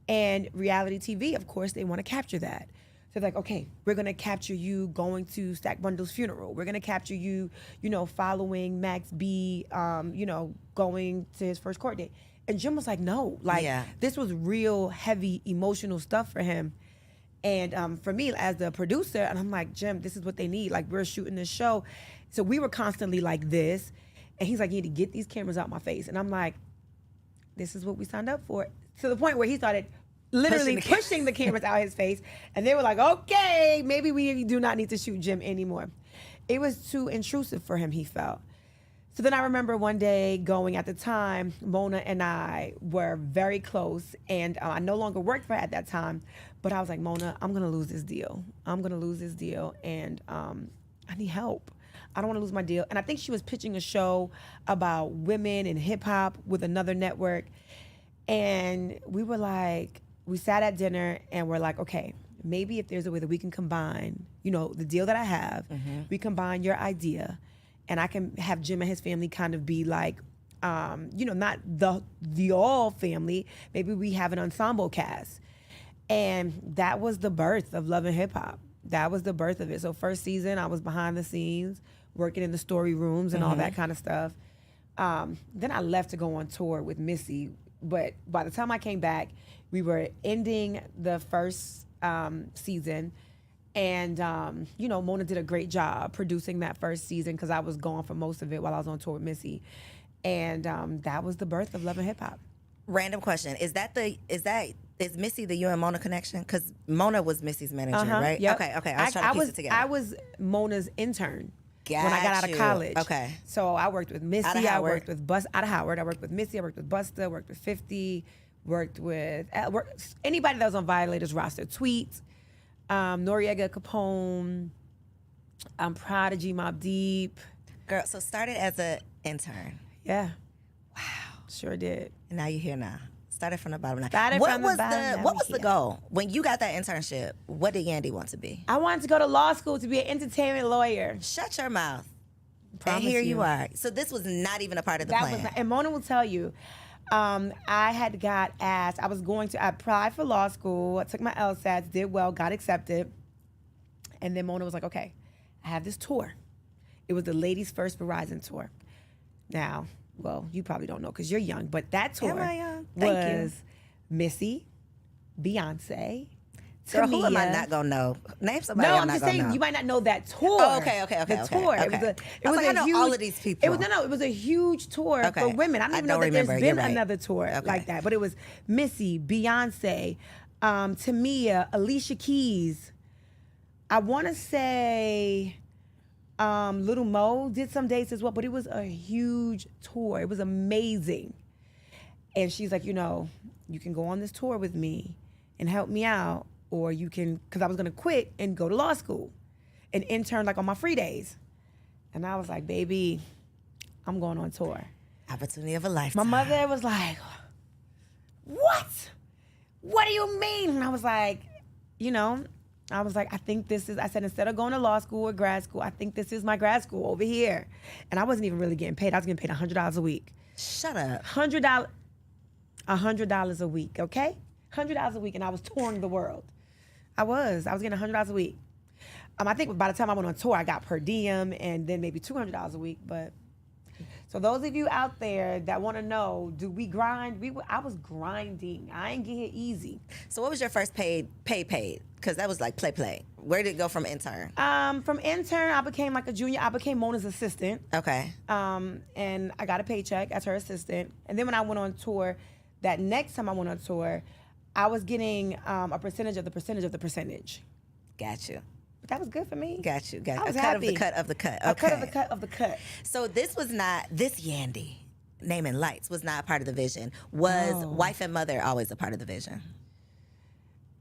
And reality TV, of course, they want to capture that. So they're like, okay, we're going to capture you going to Stack Bundles' funeral. We're going to capture you, following Max B, going to his first court date. And Jim was like, no, this was real heavy emotional stuff for him. And for me, as the producer, and I'm like, Jim, this is what they need. Like, we're shooting this show. So we were constantly like this. And he's like, you need to get these cameras out my face. And I'm like, this is what we signed up for. To the point where he started literally pushing the cameras out his face. And they were like, okay, maybe we do not need to shoot Jim anymore. It was too intrusive for him, he felt. So then I remember one day going, at the time, Mona and I were very close, and I no longer worked for her at that time, but I was like, Mona, I'm gonna lose this deal. And I need help. I don't wanna lose my deal. And I think she was pitching a show about women and hip hop with another network. And we were like, we sat at dinner and we're like, okay, maybe if there's a way that we can combine, you know, the deal that I have, we combine your idea, and I can have Jim and his family kind of be like, you know, not the all family. Maybe we have an ensemble cast. And that was the birth of Love and Hip Hop. That was the birth of it. So first season, I was behind the scenes, working in the story rooms and all that kind of stuff. Then I left to go on tour with Missy. But by the time I came back, we were ending the first season. And, you know, Mona did a great job producing that first season because I was gone for most of it while I was on tour with Missy. And that was the birth of Love and Hip Hop. Random question: is Missy the you and Mona connection? Because Mona was Missy's manager, right? Yep. Okay. I was trying to piece it together. I was Mona's intern Got when I got out of college. Okay. So I worked with Missy. Out of I Howard. worked with out of Howard. I worked with Missy. I worked with Busta. Worked with 50. Worked with anybody that was on Violators roster. Tweet, Noriega Capone, Prodigy, Mobb Deep. Girl, so started as an intern. Yeah. Wow. Sure did. And now you're here now. Started from the bottom. Now. Started what from the was bottom, now what we was the here. goal when you got that internship? What did Yandy want to be? I wanted to go to law school to be an entertainment lawyer. Shut your mouth. Promise and here you. you are. So this was not even a part of the plan. And Mona will tell you, I had got asked, I applied for law school, I took my LSATs, did well, got accepted. And then Mona was like, okay, I have this tour. It was the Ladies First Verizon tour. Now, well, you probably don't know because you're young, but that tour Am I young? Thank you. was Missy, Beyonce, Girl, Tamia. who am I not gonna know? Name somebody No, I'm I'm not just gonna saying know. you might not know that tour. Oh, okay. The tour. Okay. It was a. It I was was like, a I know huge, all of these people. It was a huge tour Okay. for women. I don't I even know don't that remember. there's You're been right. another tour Okay. like that. But it was Missy, Beyonce, Tamia, Alicia Keys. I want to say Little Mo did some dates as well, but it was a huge tour. It was amazing. And she's like, you know, you can go on this tour with me and help me out, or you can, because I was going to quit and go to law school and intern like on my free days. And I was like, baby, I'm going on tour. Opportunity of a lifetime. My mother was like, what? What do you mean? And I was like, you know, I said, instead of going to law school or grad school, I think this is my grad school over here. And I wasn't even really getting paid. I was getting paid $100 a week. Shut up. $100 a week, okay? $100 a week, and I was touring the world. I was getting $100 a week. I think by the time I went on tour, I got per diem and then maybe $200 a week. But so those of you out there that want to know, do we grind? I was grinding. I ain't get here easy. So what was your first paid? Because that was like play. Where did it go from intern? From intern, I became like a junior. I became Mona's assistant. Okay. And I got a paycheck as her assistant. And then when I went on tour, that next time I went on tour, I was getting a percentage of the percentage. Got you. But that was good for me. Got you. I was a cut happy. of the cut of the cut. Okay. A cut of the cut of the cut. So this Yandy, naming lights, was not part of the vision. Was wife and mother always a part of the vision?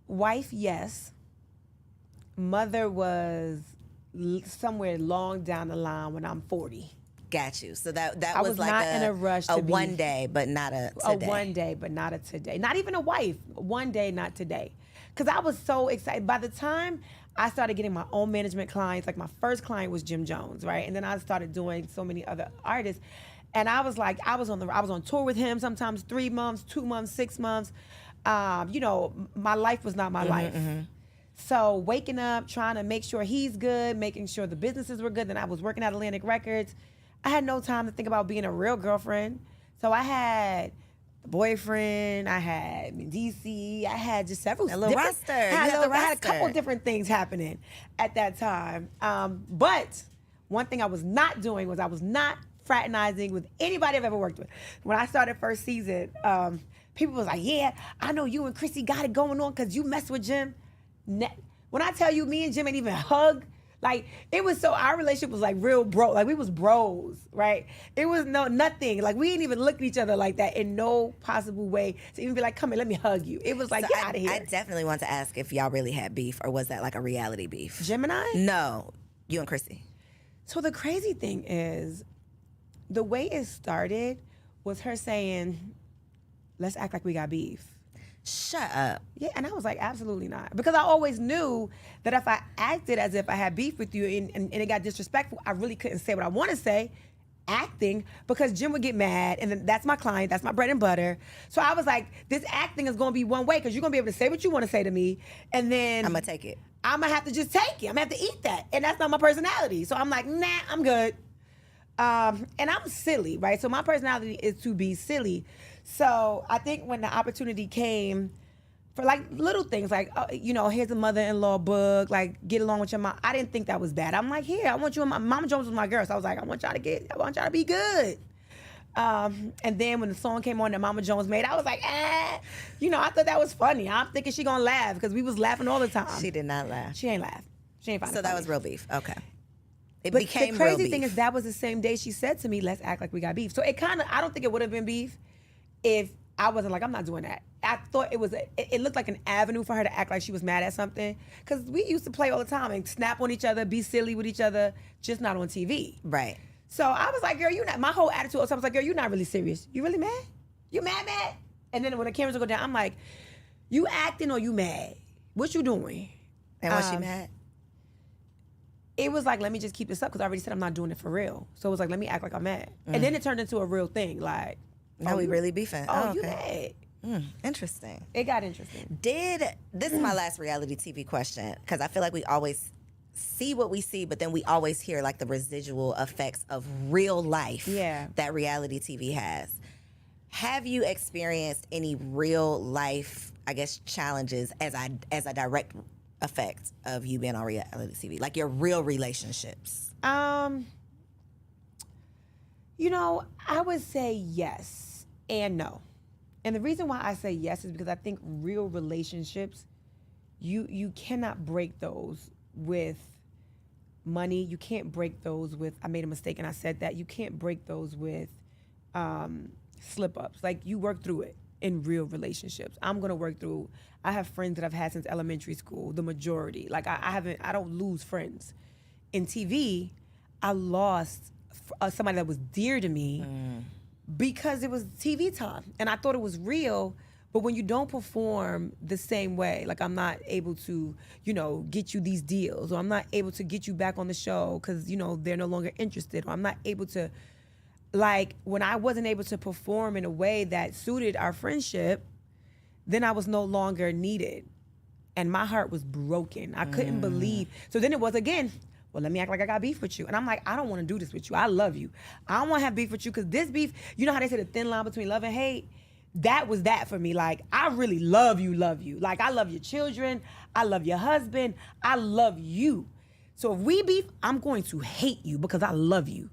Wife, yes. Mother was somewhere long down the line when I'm 40. Got you. So that I was was like not in a rush to be- one day, but not a today. A one day, but not a today. Not even a wife. One day, not today. Because I was so excited. By the time I started getting my own management clients, like my first client was Jim Jones, right? And then I started doing so many other artists. And I was like, I was on tour with him sometimes 3 months, 2 months, 6 months. You know, my life was not my life. So waking up, trying to make sure he's good, making sure the businesses were good. Then I was working at Atlantic Records. I had no time to think about being a real girlfriend. So I had a boyfriend, I had Mendeeces, I had just several. A little roster. I had You had the I had a couple roster. different things happening at that time. But one thing I was not doing was I was not fraternizing with anybody I've ever worked with. When I started first season, people was like, yeah, I know you and Chrissy got it going on because you mess with Jim. When I tell you me and Jim ain't even hug, like, it was so, our relationship was like real bro, like we was bros, right? It was nothing. Like, we didn't even look at each other like that in no possible way to even be like, come here, let me hug you. It was like, So get out of here. I definitely want to ask if y'all really had beef, or was that like a reality beef? Gemini? No, you and Chrissy. So the crazy thing is, the way it started was her saying, let's act like we got beef. Shut up. Yeah, and I was like, absolutely not. Because I always knew that if I acted as if I had beef with you and it got disrespectful, I really couldn't say what I want to say, acting, because Jim would get mad, and then that's my client, that's my bread and butter. So I was like, this acting is going to be one way, because you're going to be able to say what you want to say to me, and then... I'm going to take it. I'm going to have to just take it. I'm going to have to eat that. And that's not my personality. So I'm like, nah, I'm good. And I'm silly, right? So my personality is to be silly. So I think when the opportunity came for like little things, like, here's a mother-in-law book, like get along with your mom. I didn't think that was bad. I'm like, here, I want you and Mama Jones was my girl. So I was like, I want y'all to be good. And then when the song came on that Mama Jones made, I was like, I thought that was funny. I'm thinking she gonna laugh because we was laughing all the time. She did not laugh. She ain't laugh. She ain't find it So that funny. was real beef. Okay. It But became the crazy real beef. thing is that was the same day she said to me, let's act like we got beef. So it kind of, I don't think it would have been beef if I wasn't like, I'm not doing that. I thought it looked like an avenue for her to act like she was mad at something. Because we used to play all the time and snap on each other, be silly with each other, just not on TV. Right. So I was like, girl, my whole attitude all the time was like, girl, you're not really serious. You really mad? You mad? And then when the cameras would go down, I'm like, you acting or you mad? What you doing? And was she mad? It was like, let me just keep this up because I already said I'm not doing it for real. So it was like, let me act like I'm mad. And then it turned into a real thing. Like, now we really beefing. Oh, you mad. Interesting. It got interesting. This is my last reality TV question, because I feel like we always see what we see, but then we always hear like the residual effects of real life that reality TV has. Have you experienced any real life, I guess, challenges as a direct effect of you being on reality TV? Like your real relationships? I would say yes and no. And the reason why I say yes is because I think real relationships, you cannot break those with money. You can't break those with, I made a mistake and I said that. You can't break those with slip-ups. Like, you work through it in real relationships. I'm going to work through, I have friends that I've had since elementary school, the majority. Like, I don't lose friends. In TV, I lost somebody that was dear to me because it was TV time. And I thought it was real, but when you don't perform the same way, like I'm not able to, get you these deals, or I'm not able to get you back on the show because, they're no longer interested, or I'm not able to, like, when I wasn't able to perform in a way that suited our friendship, then I was no longer needed. And my heart was broken. I couldn't believe. So then it was again, well, let me act like I got beef with you. And I'm like, I don't want to do this with you. I love you. I don't want to have beef with you because this beef, you know how they say the thin line between love and hate? That was that for me. Like, I really love you. Like, I love your children. I love your husband. I love you. So if we beef, I'm going to hate you because I love you.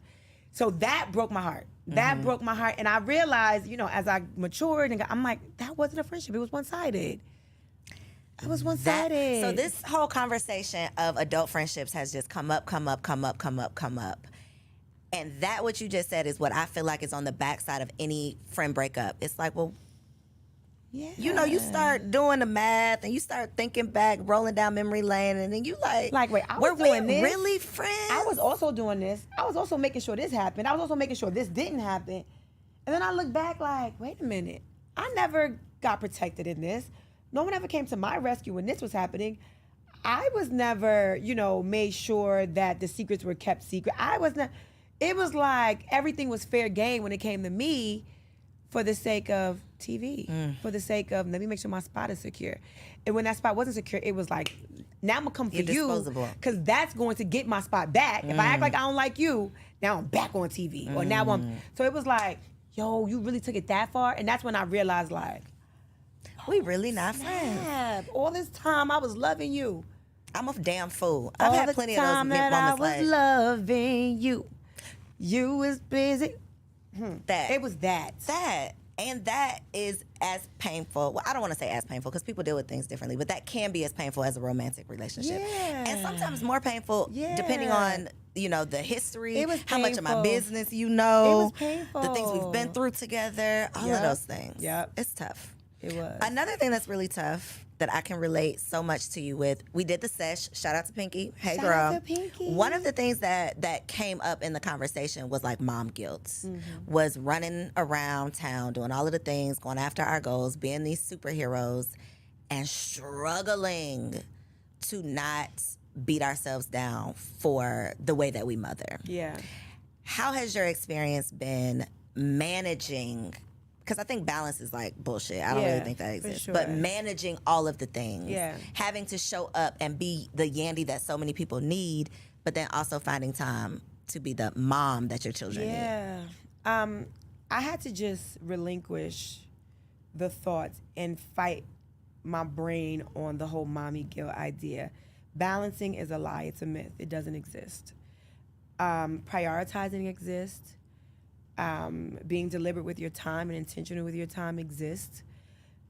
So that broke my heart. That broke my heart. And I realized, as I matured, and I'm like, that wasn't a friendship. It was one-sided. It was one-sided. So this whole conversation of adult friendships has just come up. And that what you just said is what I feel like is on the backside of any friend breakup. It's like, well, you start doing the math and you start thinking back, rolling down memory lane, and then you like, wait, I were was doing we this? Really friends? I was also doing this. I was also making sure this happened. I was also making sure this didn't happen. And then I look back like, wait a minute. I never got protected in this. No one ever came to my rescue when this was happening. I was never, made sure that the secrets were kept secret. It was like everything was fair game when it came to me for the sake of TV, for the sake of, let me make sure my spot is secure. And when that spot wasn't secure, it was like, now I'm going to come for you because that's going to get my spot back. If I act like I don't like you, now I'm back on TV. Or now so it was like, yo, you really took it that far? And that's when I realized, like, we really not friends. All this time I was loving you. I'm a damn fool. I've had plenty of those moments. I was loving you. You was busy. That. It was that. And that is as painful. Well, I don't want to say as painful because people deal with things differently, but that can be as painful as a romantic relationship. Yeah. And sometimes more painful depending on, the history, it was how much of my painful. business you know. It was painful. The things we've been through together, all of those things. Yep. It's tough. It was. Another thing that's really tough that I can relate so much to you with. We did the sesh. Shout out to Pinky. Hey, Shout girl. out to Pinky. One of the things that came up in the conversation was like mom guilt. Was running around town, doing all of the things, going after our goals, being these superheroes, and struggling to not beat ourselves down for the way that we mother. Yeah. How has your experience been managing? Because I think balance is like bullshit. I don't really think that exists. sure. But managing all of the things, Yeah. having to show up and be the Yandy that so many people need, but then also finding time to be the mom that your children need. Yeah. I had to just relinquish the thoughts and fight my brain on the whole mommy guilt idea. Balancing is a lie. It's a myth. It doesn't exist. Prioritizing exists. Being deliberate with your time and intentional with your time exists.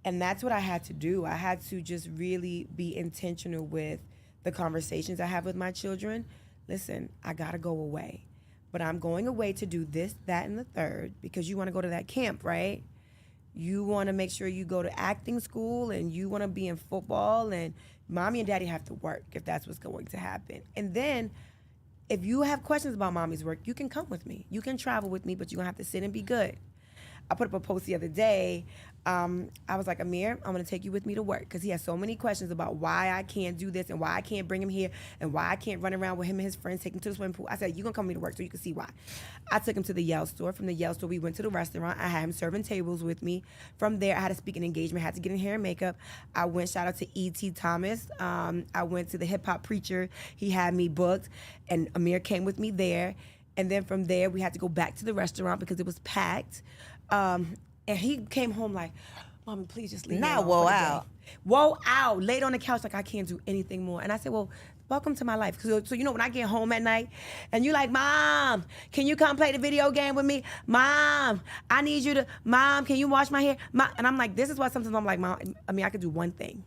And that's what I had to do. I had to just really be intentional with the conversations I have with my children. Listen, I gotta go away. But I'm going away to do this, that, and the third, because you wanna go to that camp, right? You wanna make sure you go to acting school, and you wanna be in football, and mommy and daddy have to work if that's what's going to happen. And then if you have questions about mommy's work, you can come with me. You can travel with me, but you're gonna have to sit and be good. I put up a post the other day. I was like, Amir, I'm gonna take you with me to work, because he has so many questions about why I can't do this and why I can't bring him here and why I can't run around with him and his friends, take him to the swimming pool. I said, you're gonna come with me to work so you can see why. I took him to the Yale store. From the Yale store, we went to the restaurant. I had him serving tables with me. From there, I had a speaking engagement, had to get in hair and makeup. I went, shout out to E.T. Thomas. I went to the hip hop preacher. He had me booked, and Amir came with me there. And then from there, we had to go back to the restaurant because it was packed. And he came home like, Mommy, please just leave me alone Whoa for the out. day. Whoa out. Laid on the couch like I can't do anything more. And I said, well, welcome to my life. So you know, when I get home at night and you're like, Mom, can you come play the video game with me? Mom, I need you to, Mom, can you wash my hair? And I'm like, this is why sometimes I'm like, Mom, I mean, I could do one thing.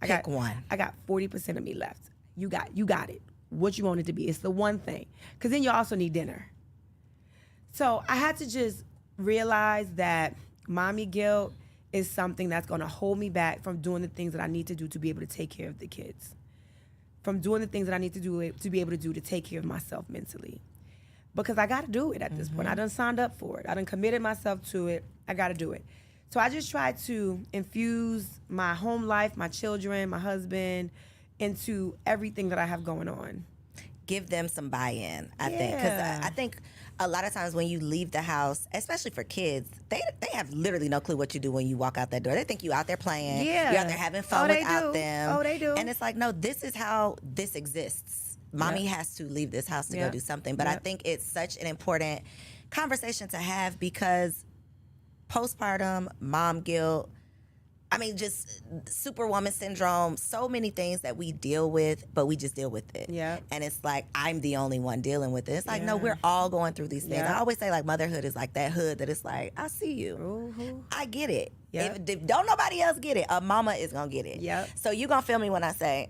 Pick one. I got 40% of me left. You got it. What you want it to be. It's the one thing. Because then you also need dinner. So I had to just realize that mommy guilt is something that's going to hold me back from doing the things that I need to do to be able to take care of the kids. From doing the things that I need to do to be able to do to take care of myself mentally. Because I got to do it at this point. I done signed up for it. I done committed myself to it. I got to do it. So I just tried to infuse my home life, my children, my husband, into everything that I have going on. Give them some buy-in, I think. Because I think a lot of times when you leave the house, especially for kids, they have literally no clue what you do when you walk out that door. They think you out there playing. Yeah. You're out there having fun without do. them. Oh, they do. And it's like, no, this is how this exists. Mommy has to leave this house to go do something. But I think it's such an important conversation to have, because postpartum, mom guilt, I mean, just superwoman syndrome, so many things that we deal with, but we just deal with it. Yeah. And it's like, I'm the only one dealing with it. It's like, no, we're all going through these things. Yeah. I always say, like, motherhood is like that hood that it's like, I see you. Mm-hmm. I get it. Yeah. If don't nobody else get it, a mama is going to get it. Yep. So you going to feel me when I say,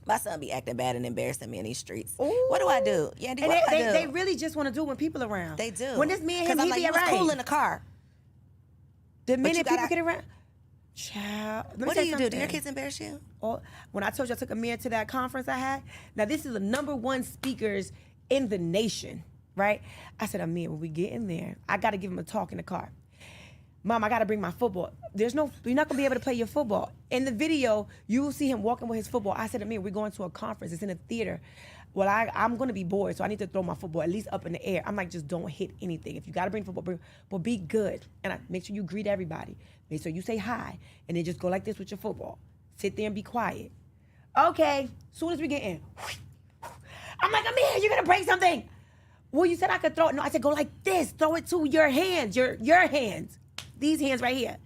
my son be acting bad and embarrassing me in these streets. Ooh. What do I do? Yandy, what do I do? They really just want to do it when people around. They do. When it's me and him, I'm he like, be you was alright. cool in the car. The minute you gotta- people get around, child. let me What tell do you do? Do your something. kids embarrass you? Oh, when I told you I took Amir to that conference I had, now this is the #1 speakers in the nation, right? I said, Amir, when we get in there, I got to give him a talk in the car. Mom, I got to bring my football. You're not going to be able to play your football. In the video, you will see him walking with his football. I said, Amir, we're going to a conference. It's in a theater. Well, I'm going to be bored, so I need to throw my football at least up in the air. I'm like, just don't hit anything. If you got to bring football, but be good. And make sure you greet everybody. Make sure you say hi. And then just go like this with your football. Sit there and be quiet. Okay, soon as we get in. I'm like, Amir, you're going to break something. Well, you said I could throw it. No, I said go like this. Throw it to your hands, your hands. These hands right here.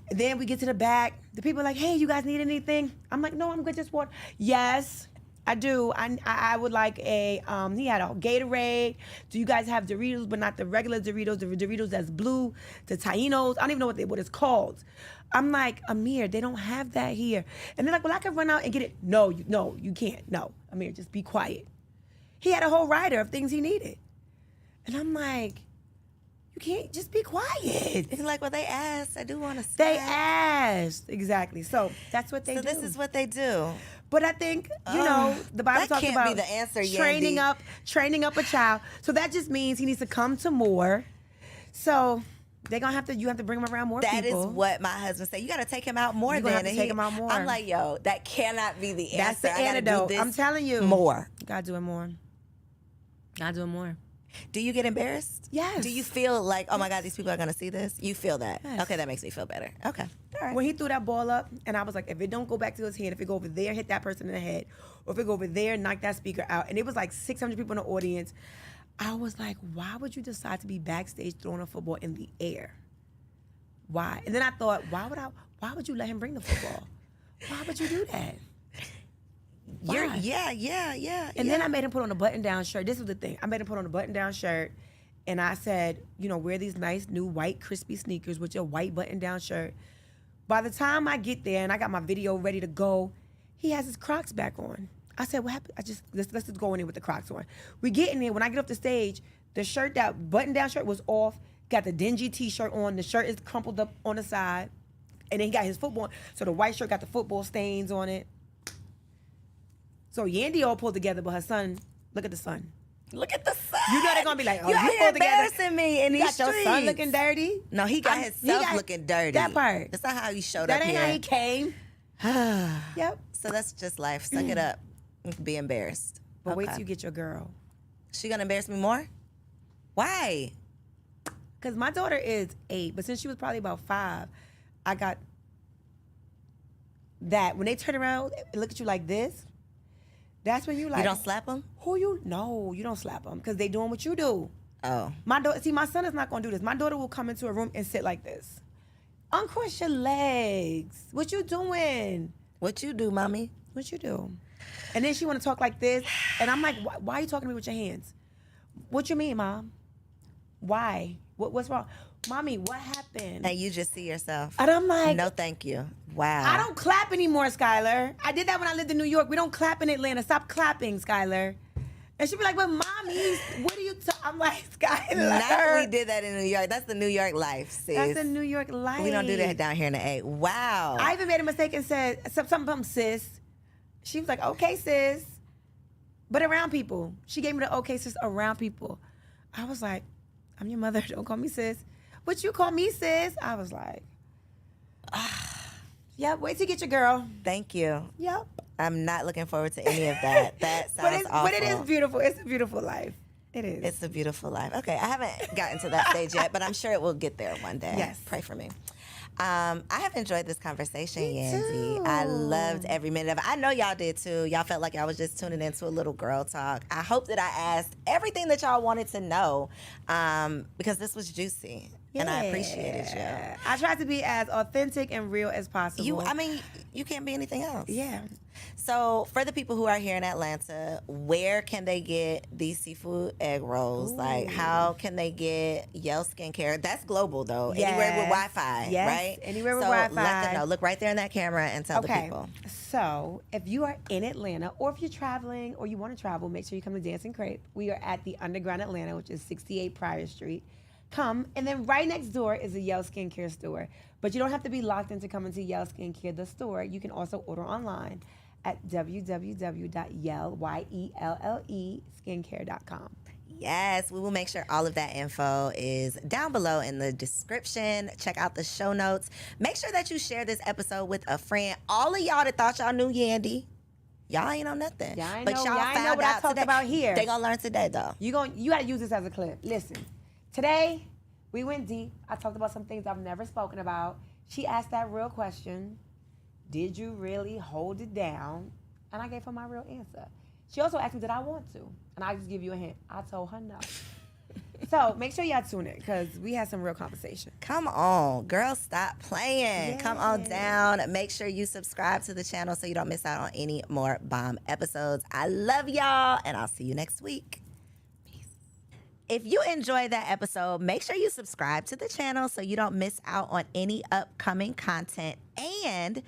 And then we get to the back. The people are like, hey, you guys need anything? I'm like, no, I'm good, just water. Yes, I do. I would like he had a Gatorade. Do you guys have Doritos, but not the regular Doritos, the Doritos that's blue, the Taínos? I don't even know what it's called. I'm like, Amir, they don't have that here. And they're like, well, I can run out and get it. No, you can't. No, Amir, just be quiet. He had a whole rider of things he needed. And I'm like, You can't just be quiet. It's like, well, they asked. I do want to. They asked. Exactly. So that's what they do. So this is what they do. But I think, the Bible that talks can't about be the answer, training up a child. So that just means he needs to come to more. So they're gonna have to. You have to bring him around more people. That is what my husband said. You got to take him out more. You're gonna have to take him out more. I'm like, yo, that cannot be the That's answer. the I gotta antidote. do this I'm telling you, more. You gotta do it more. Gotta do it more. Do you get embarrassed? Yes. Do you feel like, oh my God, these people are gonna see this? You feel that? Yes. Okay, that makes me feel better. Okay, all right. When he threw that ball up, and I was like, if it don't go back to his hand, if it go over there, hit that person in the head, or if it go over there, knock that speaker out, and it was like 600 people in the audience, I was like, why would you decide to be backstage throwing a football in the air? Why? And then I thought, why would you let him bring the football? Why would you do that? Why? Yeah. And then I made him put on a button-down shirt. This was the thing. I made him put on a button-down shirt, and I said, wear these nice new white crispy sneakers with your white button-down shirt. By the time I get there and I got my video ready to go, he has his Crocs back on. I said, what happened? Let's just go in there with the Crocs on. We get in there. When I get off the stage, the shirt, that button-down shirt was off. Got the dingy T-shirt on. The shirt is crumpled up on the side. And then he got his football. So the white shirt got the football stains on it. So Yandy all pulled together, but her son, look at the son. Look at the son. You know they're going to be like, oh, you pulled together. Embarrassing me in You these got your son looking dirty? No, he got himself looking dirty. That part. That's not how he showed That up ain't here. how he came. Yep. So that's just life. Suck it up. Be embarrassed. But wait till you get your girl. She gonna embarrass me more? Why? Because my daughter is 8, but since she was probably about 5, I got that. When they turn around and look at you like this, that's when you like. You don't slap them? No, you don't slap them because they doing what you do. Oh. My daughter, see, my son is not gonna do this. My daughter will come into a room and sit like this. Uncross your legs. What you doing? What you do, mommy? What you do? And then she want to talk like this, and I'm like, why are you talking to me with your hands? What you mean, Mom? Why? What's wrong? Mommy, what happened? And you just see yourself. And I'm like, no, thank you. Wow. I don't clap anymore, Skylar. I did that when I lived in New York. We don't clap in Atlanta. Stop clapping, Skylar. And she'd be like, but Mommy, what are you I'm like, Skylar. Now we did that in New York. That's the New York life, sis. That's the New York life. We don't do that down here in the A. Wow. I even made a mistake and said something from sis. She was like, okay, sis. But around people. She gave me the okay, sis, around people. I was like, I'm your mother. Don't call me sis. But you call me sis. I was like, yep, wait till you get your girl. Thank you. Yep. I'm not looking forward to any of that. That sounds awful. But it is beautiful. It's a beautiful life. It is. It's a beautiful life. Okay, I haven't gotten to that stage yet, but I'm sure it will get there one day. Yes. Pray for me. I have enjoyed this conversation, Me Yandy. too. I loved every minute of it. I know y'all did too. Y'all felt like y'all was just tuning into a little girl talk. I hope that I asked everything that y'all wanted to know because this was juicy. And I appreciated you. I tried to be as authentic and real as possible. You can't be anything else. Yeah. So for the people who are here in Atlanta, where can they get these seafood egg rolls? Ooh. Like, how can they get Yell Skincare? That's global, though. Yes. Anywhere with Wi-Fi, Yes. right? Anywhere with so Wi-Fi. let them know. Look right there in that camera and tell the people. So if you are in Atlanta or if you're traveling or you want to travel, make sure you come to Dancing Crepe. We are at the Underground Atlanta, which is 68 Pryor Street. Come, and then right next door is a Yell Skincare store. But you don't have to be locked into coming to Yell Skincare, the store. You can also order online at www.yell.skincare.com. Yes, we will make sure all of that info is down below in the description. Check out the show notes. Make sure that you share this episode with a friend. All of y'all that thought y'all knew Yandy, y'all ain't know nothing. Y'all ain't but know, y'all y'all found know what out I talked today. about here. They gonna learn today, though. You got to use this as a clip. Listen, today we went deep. I talked about some things I've never spoken about. She asked that real question. Did you really hold it down? And I gave her my real answer. She also asked me, did I want to? And I just give you a hint. I told her no. So make sure y'all tune in because we had some real conversation. Come on, girl, stop playing. Yes. Come on down. Make sure you subscribe to the channel so you don't miss out on any more bomb episodes. I love y'all, and I'll see you next week. If you enjoyed that episode, make sure you subscribe to the channel so you don't miss out on any upcoming content. And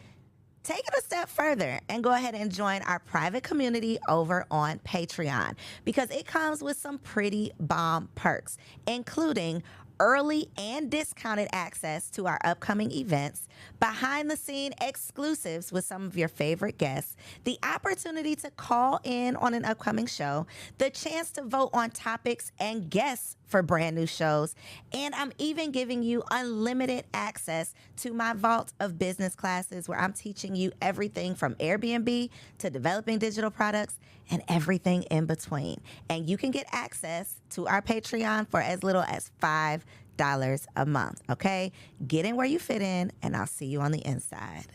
take it a step further and go ahead and join our private community over on Patreon because it comes with some pretty bomb perks, including early and discounted access to our upcoming events, behind the scene exclusives with some of your favorite guests, the opportunity to call in on an upcoming show, the chance to vote on topics and guests for brand new shows, and I'm even giving you unlimited access to my vault of business classes where I'm teaching you everything from Airbnb to developing digital products and everything in between. And you can get access to our Patreon for as little as $5 a month, okay? Get in where you fit in, and I'll see you on the inside.